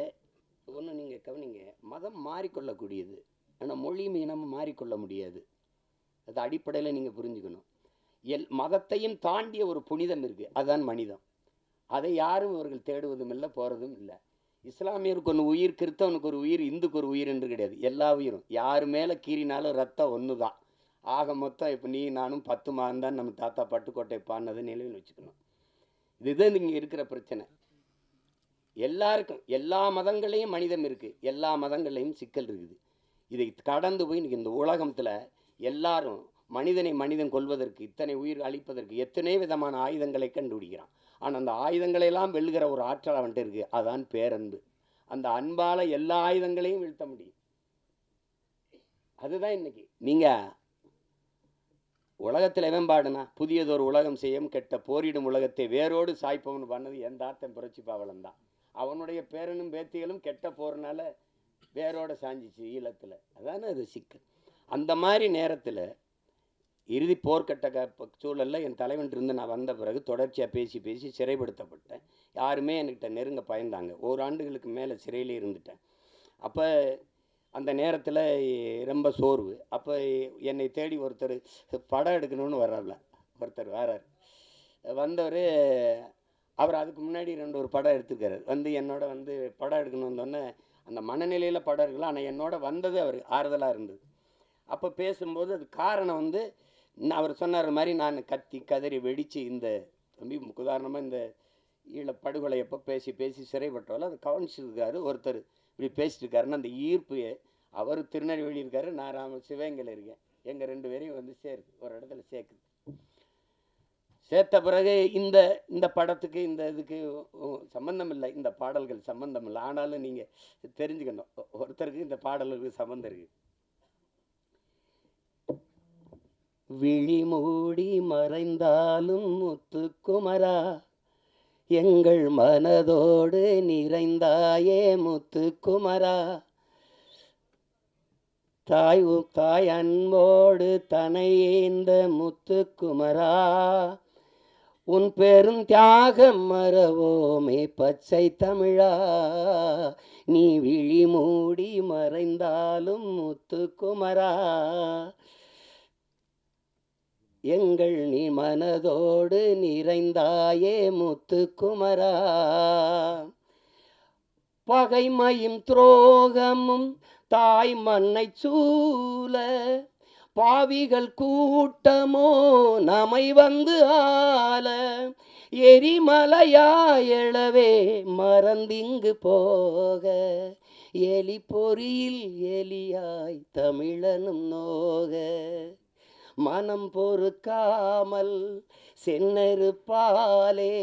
ஒன்று நீங்கள் கவனிங்க, மதம் மாறிக்கொள்ளக்கூடியது, ஆனால் மொழியும் இனமும் மாறிக்கொள்ள முடியாது. அது அடிப்படையில் நீங்கள் புரிஞ்சுக்கணும். மதத்தையும் தாண்டிய ஒரு புனிதம் இருக்குது, அதுதான் மனிதம். அதை யாரும் இவர்கள் தேடுவதும் இல்லை, போகிறதும் இல்லை. இஸ்லாமியருக்கு ஒன்று உயிர், கிறிஸ்தவனுக்கு ஒரு உயிர், இந்துக்கு ஒரு உயிர் என்று கிடையாது. எல்லா உயிரும் யார் மேலே கீறினாலும் ரத்தம் ஒன்று தான். ஆக மொத்தம் இப்போ நீ நானும் 10 மாதம் தான் நம்ம தாத்தா பட்டுக்கோட்டை பாடினது நிலையில் வச்சுக்கணும். இதுதான் இங்கே இருக்கிற பிரச்சனை. எல்லாருக்கும் எல்லா மதங்களையும் மனிதம் இருக்குது, எல்லா மதங்களையும் சிக்கல் இருக்குது. இதை கடந்து போய் இன்றைக்கி இந்த உலகத்தில் எல்லாரும் மனிதன் கொள்வதற்கு, இத்தனை உயிர் அழிப்பதற்கு எத்தனை விதமான ஆயுதங்களை கண்டுபிடிக்கிறான். ஆனால் அந்த ஆயுதங்களையெல்லாம் வெல்லுகிற ஒரு ஆற்றல் அவன்கிட்ட இருக்குது. அதான் பேரன்பு. அந்த அன்பால் எல்லா ஆயுதங்களையும் வீழ்த்த முடியும். அதுதான் இன்னைக்கு நீங்கள் உலகத்தில் எவன்பாடுனா புதியதொரு உலகம் செய்யும் கெட்ட போரிடும் உலகத்தை வேரோடு சாய்ப்பவன் பண்ணது எந்த ஆத்தன் புரட்சி பாவலன் தான். அவனுடைய பேரனும் பேத்திகளும் கெட்ட போறனால வேரோட சாஞ்சிச்சு ஈழத்தில். அதானே அது சிக்கல். அந்த மாதிரி நேரத்தில் இறுதி போர்க்கட்ட சூழலில் என் தலைவன் இருந்து நான் வந்த பிறகு தொடர்ச்சியாக பேசி சிறைப்படுத்தப்பட்டேன். யாருமே என்கிட்ட நெருங்க பயந்தாங்க. ஓராண்டுகளுக்கு மேலே சிறையிலே இருந்துட்டேன். அப்போ அந்த நேரத்தில் ரொம்ப சோர்வு. அப்போ என்னை தேடி ஒருத்தர் படம் எடுக்கணும்னு வர்றாருல, ஒருத்தர் வரார். வந்தவர் அவர் அதுக்கு முன்னாடி ஒரு படம் எடுத்துருக்காரு. என்னோட படம் எடுக்கணும் வந்தோடனே அந்த மனநிலையில் படம் இருக்கலாம். ஆனால் என்னோட வந்தது அவர் ஆறுதலாக இருந்தது. அப்போ பேசும்போது அது காரணம் அவர் சொன்னார் மாதிரி நான் கத்தி கதறி வெடித்து இந்த தம்பி உதாரணமாக இந்த ஈழப்படுகொலை எப்போ பேசி சிறைப்பட்டவர்கள் அது கவனிச்சிருக்காரு. ஒருத்தர் இப்படி பேசிட்டு இருக்காருன்னா அந்த ஈர்ப்பு அவர் திருநெல்வேலி இருக்காரு, நான் சிவகங்கையில் இருக்கேன். எங்கள் 2 பேரையும் சேருது, ஒரு இடத்துல சேர்க்குது. சேர்த்த பிறகு இந்த படத்துக்கு இந்த இதுக்கு சம்பந்தம் இல்லை, இந்த பாடல்கள் சம்பந்தம் இல்லை. ஆனாலும் நீங்கள் தெரிஞ்சுக்கணும், ஒருத்தருக்கு இந்த பாடல்களுக்கு சம்பந்தம் இருக்குது. விழி மூடி மறைந்தாலும் முத்துக்குமரா, எங்கள் மனதோடு நிறைந்தாயே முத்துக்குமரா, தாய் அன்போடு தனையேந்த முத்துக்குமரா, உன் பெரும் தியாகம் மறவோமே பச்சை தமிழா, நீ விழி மூடி மறைந்தாலும் முத்துக்குமரா, எங்கள் நீ மனதோடு நிறைந்தாயே முத்துக்குமரா, பகைமையும் துரோகமும் தாய் மண்ணை சூழ, பாவிகள் கூட்டமோ நம்மை ஆள, எரிமலையாயளவே மறந்திங்கு போக, எலி பொறியில் எலியாய் தமிழனும் நோக, மனம் பொறுக்காமல் சென்னறுப்பாலே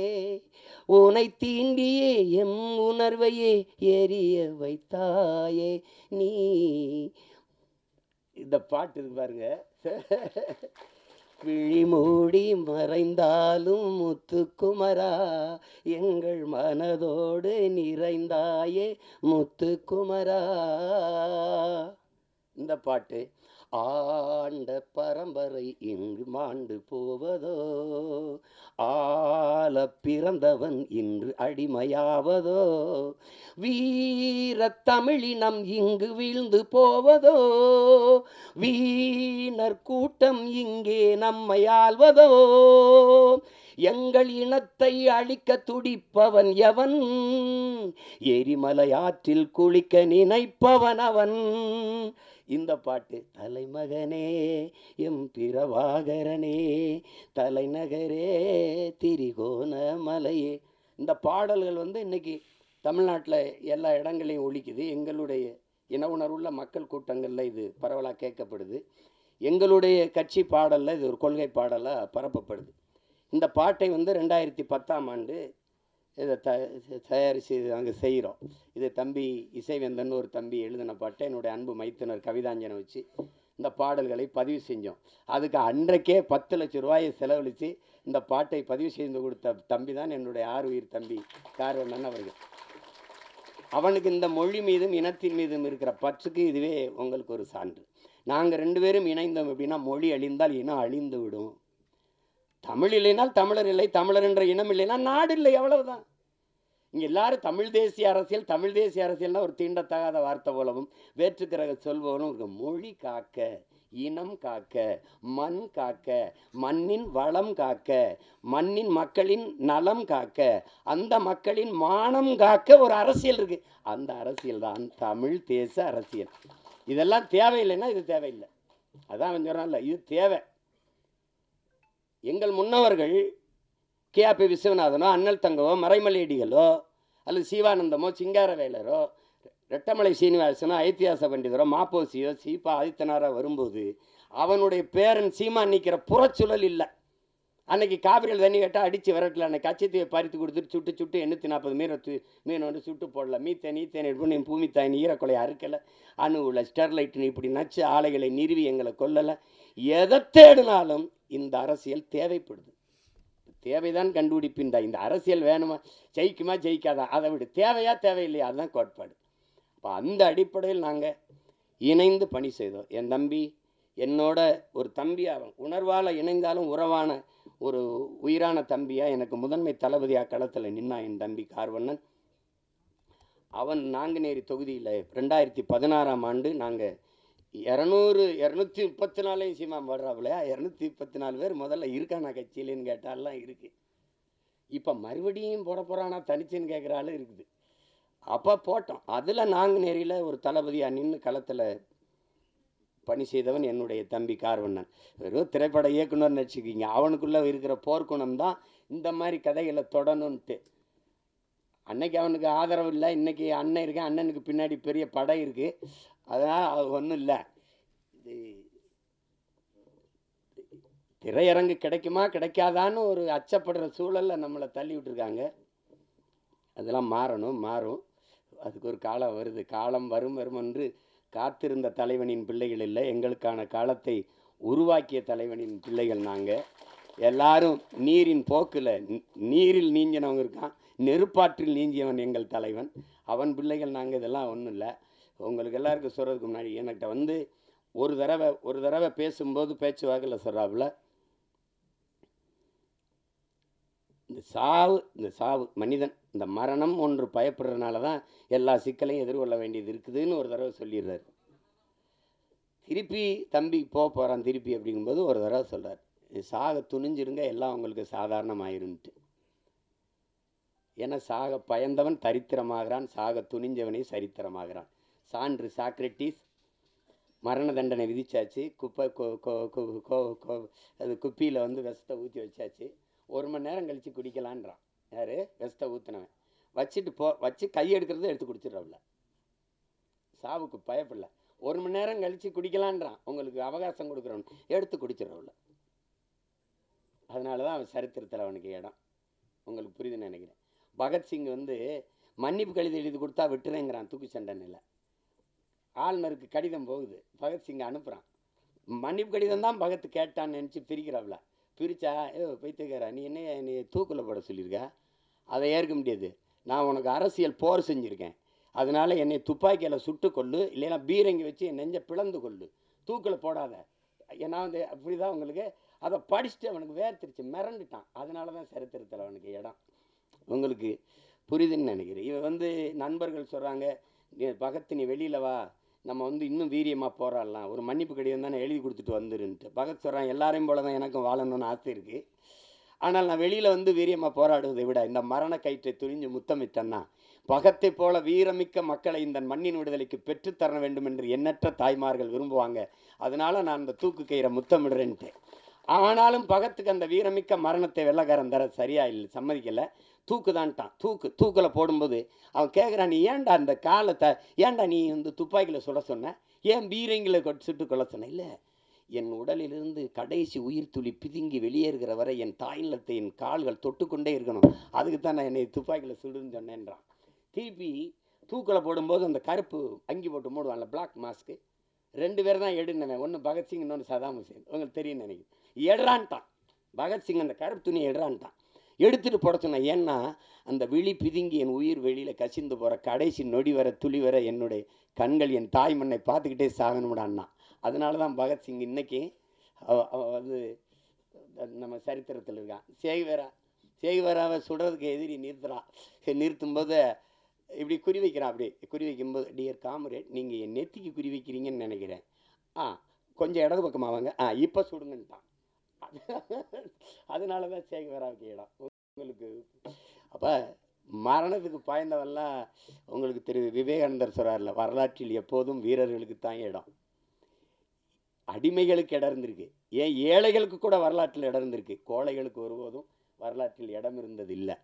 உனை தீண்டியே எம் உணர்வையே எரிய வைத்தாயே நீ. இந்த பாட்டு இருக்கு பாருங்க. விழி மூடி மறைந்தாலும் முத்துக்குமரா, எங்கள் மனதோடு நிறைந்தாயே முத்துக்குமரா. இந்த பாட்டு ஆண்ட பரம்பரை இங்கு மாண்டு போவதோ, ஆள பிறந்தவன் இன்று அடிமையாவதோ, வீர தமிழினம் இங்கு வீழ்ந்து போவதோ, வீணர் கூட்டம் இங்கே நம்மை ஆள்வதோ, எங்கள் இனத்தை அழிக்க துடிப்பவன் எவன், எரிமலை ஆற்றில் குளிக்க நினைப்பவன் அவன். இந்த பாட்டு தலைமகனே எம் பிரபாகரனே, தலைநகரே திரிகோண மலையே. இந்த பாடல்கள் இன்னைக்கு தமிழ்நாட்டில் எல்லா இடங்களையும் ஒலிக்குது. எங்களுடைய இன உணர்வுள்ள மக்கள் கூட்டங்களில் இது பரவலாக கேட்கப்படுது. எங்களுடைய கட்சி பாடலில் இது ஒரு கொள்கை பாடலாக பரப்பப்படுது. இந்த பாட்டை 2010ஆம் ஆண்டு இதை தயாரித்து நாங்கள் செய்கிறோம். இது தம்பி இசைவேந்தன் ஒரு தம்பி எழுதின பாட்டை என்னுடைய அன்பு மைத்துனர் கவிதாஞ்சனை வச்சு இந்த பாடல்களை பதிவு செஞ்சோம். அதுக்கு அன்றைக்கே 10 லட்சம் ரூபாயை செலவழித்து இந்த பாட்டை பதிவு செய்து கொடுத்த தம்பி தான் என்னுடைய 6 உயிர் தம்பி கார்வண்ணன் அவர்கள். அவனுக்கு இந்த மொழி மீதும் இனத்தின் மீதும் இருக்கிற பற்றுக்கு இதுவே உங்களுக்கு ஒரு சான்று. நாங்கள் 2 பேரும் இணைந்தோம் அப்படின்னா மொழி அழிந்தால் இனம் அழிந்து விடும். தமிழ் இல்லைனால் தமிழர் இல்லை, தமிழர் என்ற இனம் இல்லைன்னா நாடு இல்லை, அவ்வளவுதான். இங்கே எல்லாரும் தமிழ் தேசிய அரசியல்னா ஒரு தீண்டத்தகாத வார்த்தை போலவும் வேற்றுக்கிற சொல்பவனும் இருக்கு. மொழி காக்க, இனம் காக்க, மண் காக்க, மண்ணின் வளம் காக்க, மண்ணின் மக்களின் நலம் காக்க, அந்த மக்களின் மானம் காக்க ஒரு அரசியல் இருக்கு. அந்த அரசியல் தான் தமிழ் தேச அரசியல். இதெல்லாம் தேவையில்லைன்னா இது தேவையில்லை. அதான் சொல்றான்ல, இது தேவை. எங்கள் முன்னவர்கள் KRP விஸ்வநாதனோ, அண்ணல் தங்கவோ, மறைமலையடிகளோ, அல்லது சிவானந்தமோ சிங்காரவேலரோ ரெட்டமலை சீனிவாசனோ ஐத்தியாச பண்டிதரோ மாப்போசியோ சீபா ஆதித்தனாரோ வரும்போது அவனுடைய பேரன் சீமான் நிற்கிற புறச்சுழல் இல்லை. அன்னைக்கு காவிரியில் தண்ணி கேட்டால் அடித்து விரட்டல. அன்னைக்கு கச்சத்தீவை பறித்து கொடுத்துட்டு சுட்டு சுட்டு 840 மீன் வந்து சுட்டு போடல. மீத்தேன் எடுப்பு பூமி தாய் ஈரக்கொலை அறுக்கலை. அணுவில் ஸ்டெர்லைட்னு இப்படி நச்சு ஆலைகளை நிறுவி எங்களை கொல்லலை. எதை தேடினாலும் இந்த அரசியல் தேவைப்படுது. தேவைதான் கண்டுபிடிப்பின்றா. இந்த அரசியல் வேணுமா, ஜெயிக்குமா ஜெயிக்காதா, அதை விட தேவையா தேவையில்லையா, அதுதான் கோட்பாடு. அப்போ அந்த அடிப்படையில் நாங்கள் இணைந்து பணி செய்தோம். என் தம்பி என்னோட ஒரு தம்பியாக, உணர்வால் இணைந்தாலும் உறவான ஒரு உயிரான தம்பியாக எனக்கு முதன்மை தளபதியாக களத்தில் நின்னா என் தம்பி கார்வண்ணன். அவன் நாங்குநேரி தொகுதியில் 2016ஆம் ஆண்டு நாங்கள் 234 சீமா வர்றாப்புல 234 பேர் முதல்ல இருக்கானா கட்சியிலேன்னு கேட்டாலாம் இருக்குது. இப்போ மறுபடியும் போட போகிறானா தனிச்சுன்னு கேட்குறாலும் இருக்குது. அப்போ போட்டோம். அதில் நாங்குநேரியில் ஒரு தளபதியாக நின்று களத்தில் பணி செய்தவன் என்னுடைய தம்பி கார்வண்ணன். வெறும் திரைப்பட இயக்குனர்னு வச்சுக்கிங்க, அவனுக்குள்ளே இருக்கிற போர்க்குணம் தான் இந்த மாதிரி கதைகளை தொடணுன்ட்டு. அன்னைக்கு அவனுக்கு ஆதரவு இல்லை, இன்றைக்கி அண்ணன் இருக்கேன், அண்ணனுக்கு பின்னாடி பெரிய படை இருக்குது, அதனால் அது ஒன்றும் இல்லை. இது திரையரங்கு கிடைக்குமா கிடைக்காதான்னு ஒரு அச்சப்படுற சூழலில் நம்மளை தள்ளி விட்டுருக்காங்க. அதெல்லாம் மாறும். அதுக்கு ஒரு காலம் வருது. காலம் வரும் என்று காத்திருந்த தலைவனின் பிள்ளைகள் இல்லை, எங்களுக்கான காலத்தை உருவாக்கிய தலைவனின் பிள்ளைகள் நாங்கள் எல்லாரும். நீரின் போக்கில் நீரில் நீஞ்சினவங்க இருக்கான், நெருப்பாற்றில் நீஞ்சியவன் எங்கள் தலைவன், அவன் பிள்ளைகள் நாங்கள். இதெல்லாம் ஒன்றும் இல்லை. உங்களுக்கு எல்லாருக்கும் சொல்கிறதுக்கு முன்னாடி என்கிட்ட வந்து ஒரு தடவை பேசும்போது பேச்சுவாக்கில் சொல்கிறாப்புல, இந்த சாவு மனிதன் இந்த மரணம் ஒன்று பயப்படுறதுனால தான் எல்லா சிக்கலையும் எதிர்கொள்ள வேண்டியது இருக்குதுன்னு ஒரு தடவை சொல்லிடுறாரு. திருப்பி தம்பி போகிறான் திருப்பி அப்படிங்கும்போது ஒரு தடவை சொல்கிறார், சாக துணிஞ்சிருங்க எல்லாம் உங்களுக்கு சாதாரணமாயிருன்ட்டு. ஏன்னா சாக பயந்தவன் தரித்திரமாகிறான், சாக துணிஞ்சவனே சரித்திரமாகிறான். சான்று சாக்ரட்டிஸ். மரண தண்டனை விதிச்சாச்சு. அது குப்பியில் வந்து விஷத்தை ஊற்றி வச்சாச்சு. 1 மணி நேரம் கழித்து குடிக்கலான்றான். யார்? விஷத்தை ஊற்றினவன். வச்சு கை எடுக்கிறத எடுத்து குடிச்சிடறவில்ல. சாவுக்கு பயப்படல. 1 மணி நேரம் கழித்து குடிக்கலான்றான், உங்களுக்கு அவகாசம் கொடுக்குறவன், எடுத்து குடிச்சிடறவில்ல. அதனால தான் அவன் சரித்திரத்தில் அவனுக்கு இடம். உங்களுக்கு புரியுதுன்னு நினைக்கிறேன். பகத்சிங் வந்து மன்னிப்பு கடிதம் எழுதி கொடுத்தா விட்டுறேங்கிறான் தூக்கு சண்டனையில். ஆளுநருக்கு கடிதம் போகுது, பகத்சிங் அனுப்புகிறான். மன்னிப்பு கடிதம் தான் பகத் கேட்டான்னு நினச்சி பிரிக்கிறாவில். பிரித்தா பைத்தியக்காரா நீ தூக்கில் போட சொல்லியிருக்க, அதை ஏற்க முடியாது. நான் உனக்கு அரசியல் போர் செஞ்சுருக்கேன், அதனால் என்னை துப்பாக்கியில் சுட்டு கொள்ளு, இல்லைன்னா பீரங்கி வச்சு என் நெஞ்சை பிளந்து கொள்ளு, தூக்கில் போடாத. ஏன்னா வந்து அப்படி தான் உங்களுக்கு. அதை படிச்சுட்டு அவனுக்கு வேர்த்திருச்சு, மிரண்டுட்டான். அதனால தான் சரித்திரத்தில் அவனுக்கு இடம். உங்களுக்கு புரியுதுன்னு நினைக்கிறேன். இவன் வந்து நண்பர்கள் சொல்கிறாங்க, பகத் நீ வெளியில் வா, நம்ம வந்து இன்னும் வீரியமாக போராடலாம், ஒரு மன்னிப்பு கடிதம் தானே எழுதி கொடுத்துட்டு வந்துருன்ட்டு. பகத் சொல்கிறான், எல்லாரையும் போல தான் எனக்கும் வாழணும்னு ஆசை இருக்குது, ஆனால் நான் வெளியில் வந்து வீரியமாக போராடுவதை விட இந்த மரண கயிற்றை துணிஞ்சு முத்தமிட்டேன்னா பகத்தை போல வீரமிக்க மக்களை இந்த மண்ணின் விடுதலைக்கு பெற்றுத்தர வேண்டும் என்று எண்ணற்ற தாய்மார்கள் விரும்புவாங்க. அதனால் நான் இந்த தூக்கு கயிறை முத்தமிடுறேன்ட்டு. ஆனாலும் பகத்துக்கு அந்த வீரமிக்க மரணத்தை வெள்ளக்காரன் தர சரியா இல்லை, சம்மதிக்கலை. தூக்குதான்ட்டான். தூக்கில் போடும்போது அவன் கேட்குறான், நீ ஏன்டா அந்த காலத்தை ஏன்டா நீ வந்து துப்பாக்கியில் சுட சொன்ன, ஏன் பீரங்கில் சுட்டு கொள்ள சொன்ன? இல்லை, என் உடலிலிருந்து கடைசி உயிர் துளி பிதுங்கி வெளியேறுகிற வரை என் தாயிலத்தை என் கால்கள் தொட்டுக்கொண்டே இருக்கணும், அதுக்கு தான் நான் என்னை துப்பாக்கியில் சுடுன்னு சொன்னேன்றான். திருப்பி தூக்கில் போடும்போது அந்த கருப்பு அங்கி போட்டு மூடுவான்ல, பிளாக் மாஸ்க்கு, 2 பேர் தான் எடுனவன், ஒன்று பகத்சிங் இன்னொன்று சதாம் ஹுசேன். உங்களுக்கு தெரியும் நினைக்கிறேன். எடுறான்ட்டான் பகத்சிங், அந்த கருப்பு துணியை எடுறான்ட்டான். எடுத்துகிட்டு போட சொன்னேன். ஏன்னா அந்த விழி பிதுங்கி என் உயிர் வெளியில் கசிந்து போகிற கடைசி நொடி வர துளி வர என்னுடைய கண்கள் என் தாய் மண்ணை பார்த்துக்கிட்டே சாகணும்டான்னா. அதனால தான் பகத்சிங் இன்னைக்கு வந்து நம்ம சரித்திரத்தில் இருக்கான். சேகுவேராவை சுடுறதுக்கு எதிரி நிறுத்தும்போது இப்படி குறி வைக்கிறான். அப்படி குறி வைக்கும்போது, டியர் காம்ரேட், நீங்கள் என் நெத்திக்கு குறி வைக்கிறீங்கன்னு நினைக்கிறேன், கொஞ்சம் இடது பக்கமாக வாங்க, இப்போ சுடுங்கன்ட்டான். அதனால தான் சேகுவேராவுக்கு இடம் உங்களுக்கு. அப்போ மரணத்துக்கு பாய்ந்தவெல்லாம் உங்களுக்கு விவேகானந்தர் சொல்கிறார்ல, வரலாற்றில் எப்போதும் வீரர்களுக்கு தான் இடம், அடிமைகளுக்கு இடம் இருந்திருக்கு, ஏன் ஏழைகளுக்கு கூட வரலாற்றில் இடம் இருந்திருக்கு, கோழைகளுக்கு ஒருபோதும் வரலாற்றில் இடம் இருந்தது இல்லை.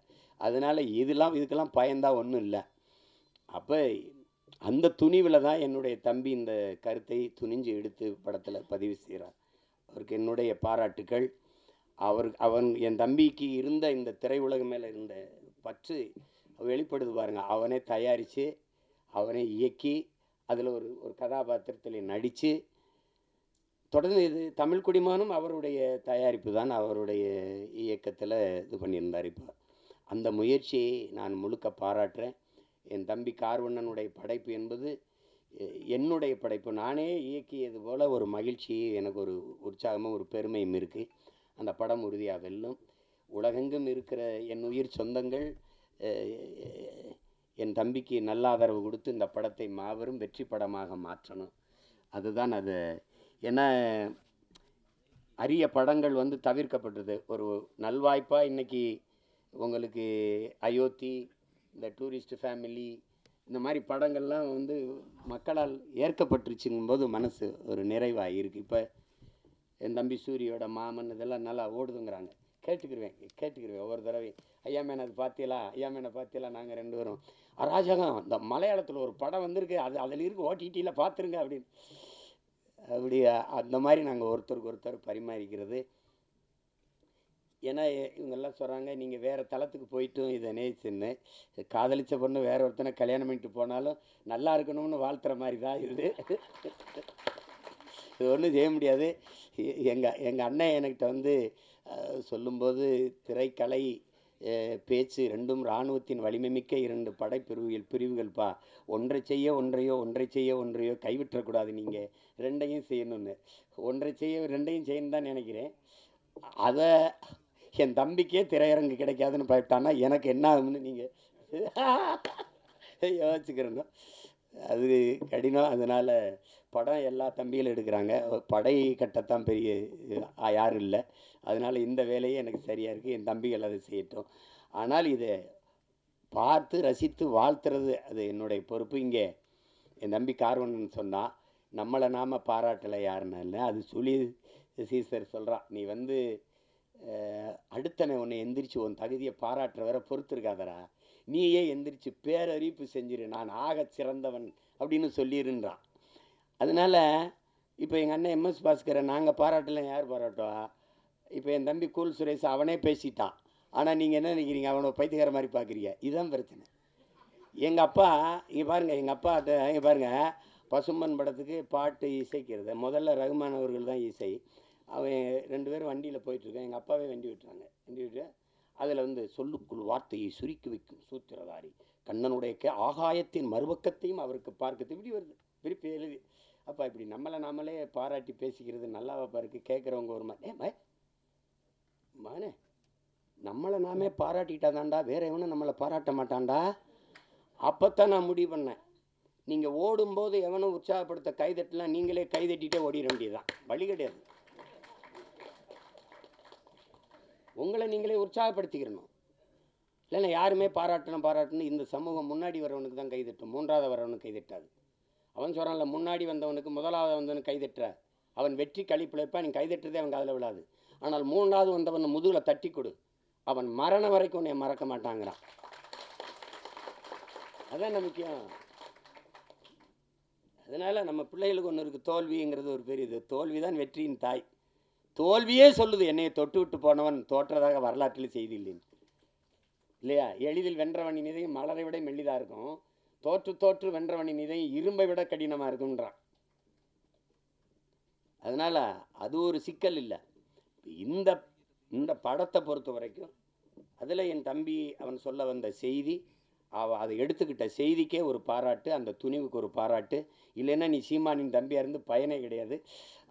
அதனால் இதுக்கெல்லாம் பயந்தா ஒன்றும் இல்லை. அப்போ அந்த துணிவில் தான் என்னுடைய தம்பி இந்த கருத்தை துணிஞ்சு எடுத்து படத்தில் பதிவு செய்கிறார். அவருக்கு என்னுடைய பாராட்டுக்கள். அவன் என் தம்பிக்கு இருந்த இந்த திரையுலகம் மேலே இருந்த பற்று வெளிப்படுது பாருங்கள். அவனே தயாரித்து, அவனே இயக்கி, அதில் ஒரு கதாபாத்திரத்தில் நடித்து, தொடர்ந்து இது தமிழ் குடிமானும் அவருடைய தயாரிப்பு தான், அவருடைய இயக்கத்தில் இது பண்ணியிருந்தார். இப்போ அந்த முயற்சியை நான் முழுக்க பாராட்டுறேன். என் தம்பி கார்வண்ணனுடைய படைப்பு என்பது என்னுடைய படைப்பு. நானே இயக்கியது போல் ஒரு மகிழ்ச்சி, எனக்கு ஒரு உற்சாகமும் ஒரு பெருமையும் இருக்குது. அந்த படம் உறுதியாக வெல்லும். உலகெங்கும் இருக்கிற என் உயிர் சொந்தங்கள் என் தம்பிக்கு நல்ல ஆதரவு கொடுத்து இந்த படத்தை மாபெரும் வெற்றி படமாக மாற்றணும். அதுதான் அது. ஏன்னா அரிய படங்கள் தவிர்க்கப்பட்டது. ஒரு நல்வாய்ப்பாக இன்றைக்கி உங்களுக்கு அயோத்தி, இந்த டூரிஸ்ட் ஃபேமிலி, இந்த மாதிரி படங்கள்லாம் மக்களால் ஏற்கப்பட்டுருச்சுங்கும்போது மனசு ஒரு நிறைவாக இருக்குது. இப்போ என் தம்பி சூரியோட மாமன் இதெல்லாம் நல்லா ஓடுதுங்கிறாங்க. கேட்டுக்கிருவேன் ஒவ்வொரு தடவை. ஐயா மேன் அது பார்த்தீங்களா, ஐயா மேனை பார்த்தீங்களா, நாங்கள் 2 பேரும் அராஜகம், இந்த மலையாளத்தில் ஒரு படம் வந்திருக்கு, அதில் இருக்கு, ஓடிடியில் பார்த்துருங்க அப்படின்னு. அப்படி அந்த மாதிரி நாங்கள் ஒருத்தருக்கு ஒருத்தர் பரிமாறிக்கிறது. ஏன்னா இவங்கெல்லாம் சொல்கிறாங்க, நீங்கள் வேறு தளத்துக்கு போயிட்டும் இதை நேசின்னு. காதலிச்ச பொண்ணு வேற ஒருத்தனை கல்யாணம் பண்ணிட்டு போனாலும் நல்லா இருக்கணும்னு வாழ்த்துற மாதிரி தான் இது. இது ஒன்றும் செய்ய முடியாது. எங்கள் அண்ணன் என்கிட்ட சொல்லும்போது, திரைக்கலை பேச்சு 2ம் இராணுவத்தின் வலிமை மிக்க 2 பிரிவுகள்ப்பா. ஒன்றை செய்ய ஒன்றையோ கைவிட்டக்கூடாது, நீங்கள் 2ஐயும் செய்யணும்னு. ஒன்றை செய்ய 2ஐயும் செய்யணும்னு தான் நினைக்கிறேன். அதை என் தம்பிக்கே திரையரங்கு கிடைக்காதுன்னு பயப்பட்டான்னா எனக்கு என்ன ஆகும்னு நீங்கள் யோசிச்சுக்கிறணும். அது கடினம். அதனால் படம் எல்லா தம்பிகளும் எடுக்கிறாங்க. படை கட்டத்தான் பெரிய யாரும் இல்லை. அதனால் இந்த வேலையே எனக்கு சரியாக இருக்குது. என் தம்பிகள் அதை செய்யட்டும். ஆனால் இதை பார்த்து ரசித்து வாழ்த்துறது அது என்னுடைய பொறுப்பு. இங்கே என் தம்பி கார்வண்ணன் சொன்னால், நம்மளை நாம் பாராட்டலை யாருன்னா இல்லை, அது சொல்லி சீசர் சொல்கிறான், நீ அடுத்தனை உன்னை எந்திரிச்சு உன் தகுதியை பாராட்டுற வர பொறுத்திருக்காதரா, நீயே எந்திரிச்சு பேரறிவிப்பு செஞ்சிரு, நான் ஆக சிறந்தவன் அப்படின்னு சொல்லிடுன்றான். அதனால் இப்போ எங்கள் அண்ணன் எம்எஸ் பாஸ்கரை நாங்கள் பாராட்டலாம், யார் பாராட்டுவா? இப்போ என் தம்பி கூல் சுரேஷ் அவனே பேசிட்டான். ஆனால் நீங்கள் என்ன நினைக்கிறீங்க, அவனை பைத்தியக்கார மாதிரி பார்க்குறீங்க. இதுதான் பிரச்சனை. எங்கள் அப்பா இங்கே பாருங்கள், எங்கள் அப்பா இங்கே பாருங்கள், பசும்பன் படத்துக்கு பாட்டு இசைக்கிறது முதல்ல ரகுமான் அவர்கள் தான் இசை. அவன் 2 பேரும் வண்டியில் போயிட்டுருக்கேன். எங்கள் அப்பாவே வண்டி விட்டு அதில் சொல்லுக்குள் வார்த்தையை சுருக்கி வைக்கும் சூத்திரதாரி கண்ணனுடைய ஆகாயத்தின் மறுபக்கத்தையும் அவருக்கு பார்க்கறது இப்படி வருது, விருப்பி எழுதி. அப்பா இப்படி நாமளே பாராட்டி பேசிக்கிறது நல்லாவா பாருக்கு? கேட்குறவங்க ஒரு மகனே, நம்மளை நாமே பாராட்டிட்டாதான்டா, வேற எவனும் நம்மளை பாராட்ட மாட்டான்டா. அப்போத்தான் நான் முடிவு பண்ணேன், நீங்கள் ஓடும்போது எவனும் உற்சாகப்படுத்த கைதட்டலாம், நீங்களே கைதட்டிகிட்டே ஓடிட வேண்டியதுதான், வழி கிடையாது. உங்களை நீங்களே உற்சாகப்படுத்திக்கிறணும். இல்லைன்னா யாருமே பாராட்டணும் இந்த சமூகம் முன்னாடி வரவனுக்கு தான் கைதட்டும், 3வது வரவனுக்கு கைதட்டாது. அவன் சொல்கிறான்ல, முன்னாடி வந்தவனுக்கு 1வது வந்தவனுக்கு கைதட்டுற, அவன் வெற்றி கழிப்பிழைப்பா, நீ கைதட்டுறதே அவன் காதில் விழாது. ஆனால் 3வது வந்தவன் முதுகில் தட்டி கொடு, அவன் மரணம் வரைக்கும் உன்னை மறக்க மாட்டாங்கிறான். அதான் முக்கியம். அதனால் நம்ம பிள்ளைகளுக்கு ஒன்று இருக்குது, தோல்விங்கிறது ஒரு பெரியது. தோல்வி தான் வெற்றியின் தாய். தோல்வியே சொல்லுது, என்னையை தொட்டு விட்டு போனவன் தோற்றதாக வரலாற்றில் செய்தி இல்லைன்னு, இல்லையா? எளிதில் வென்றவனின் இதயம் மலரை விட மெல்லிதாக இருக்கும், தோற்று வென்றவனின் இதயம் இரும்பை விட கடினமாக இருக்குன்றான். அதனால் அது ஒரு சிக்கல் இல்லை. இந்த படத்தை பொறுத்த வரைக்கும் அதில் என் தம்பி அவன் சொல்ல வந்த செய்தி, அதை எடுத்துக்கிட்ட செய்திக்கே ஒரு பாராட்டு, அந்த துணிவுக்கு ஒரு பாராட்டு. இல்லைன்னா நீ சீமானின் தம்பியாக இருந்து பயனே கிடையாது.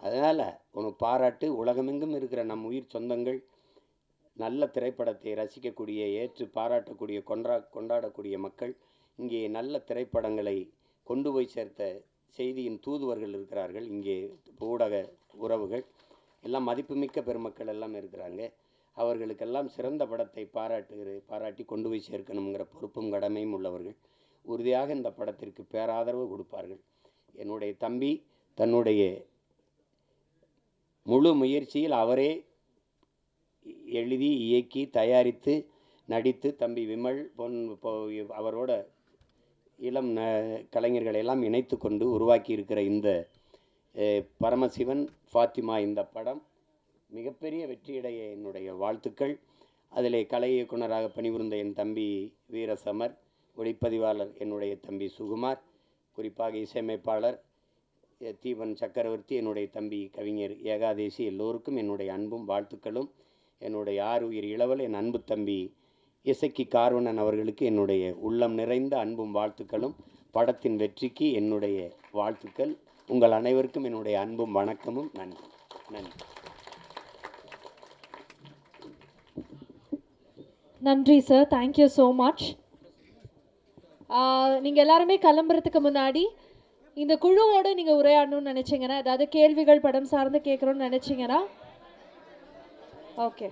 அதனால் உனக்கு பாராட்டு. உலகமெங்கும் இருக்கிற நம் உயிர் சொந்தங்கள் நல்ல திரைப்படத்தை ரசிக்கக்கூடிய, ஏற்று பாராட்டக்கூடிய, கொண்டாடக்கூடிய மக்கள், இங்கே நல்ல திரைப்படங்களை கொண்டு போய் சேர்த்த செய்தியின் தூதுவர்கள் இருக்கிறார்கள். இங்கே ஊடக உறவுகள் எல்லாம் மதிப்புமிக்க பெருமக்கள் எல்லாம் இருக்கிறாங்க. அவர்களுக்கெல்லாம் சிறந்த படத்தை பாராட்டி கொண்டு போய் சேர்க்கணுங்கிற பொறுப்பும் கடமையும் உள்ளவர்கள். உறுதியாக இந்த படத்திற்கு பேராதரவு கொடுப்பார்கள். என்னுடைய தம்பி தன்னுடைய முழு முயற்சியில் அவரே எழுதி இயக்கி தயாரித்து நடித்து தம்பி விமல் அவரோட இளம் கலைஞர்களை எல்லாம் இணைத்து கொண்டு உருவாக்கி இருக்கிற இந்த பரமசிவன் ஃபாத்திமா இந்த படம் மிகப்பெரிய வெற்றியடைய என்னுடைய வாழ்த்துக்கள். அதில் கலை இயக்குனராக பணிபுரிந்த என் தம்பி வீரசமர், ஒளிப்பதிவாளர் என்னுடைய தம்பி சுகுமார், குறிப்பாக இசையமைப்பாளர் தீபன் சக்கரவர்த்தி, என்னுடைய தம்பி கவிஞர் ஏகாதேசி, எல்லோருக்கும் என்னுடைய அன்பும் வாழ்த்துக்களும். என்னுடைய ஆறுயிர் இளவல் என் அன்பு தம்பி இசக்கி கார்வணன் அவர்களுக்கு என்னுடைய உள்ளம் நிறைந்த அன்பும் வாழ்த்துக்களும். படத்தின் வெற்றிக்கு என்னுடைய வாழ்த்துக்கள். உங்கள் அனைவருக்கும் என்னுடைய அன்பும் வணக்கமும். நன்றி. நன்றி. நன்றி சார், தேங்க்யூ ஸோ மச். நீங்கள் எல்லாருமே கிளம்புறதுக்கு முன்னாடி இந்த குழுவோடு நீங்கள் உரையாடணும்னு நினச்சிங்கன்னா, ஏதாவது கேள்விகள் படம் சார்ந்து கேட்குறோன்னு நினச்சிங்கன்னா, ஓகே.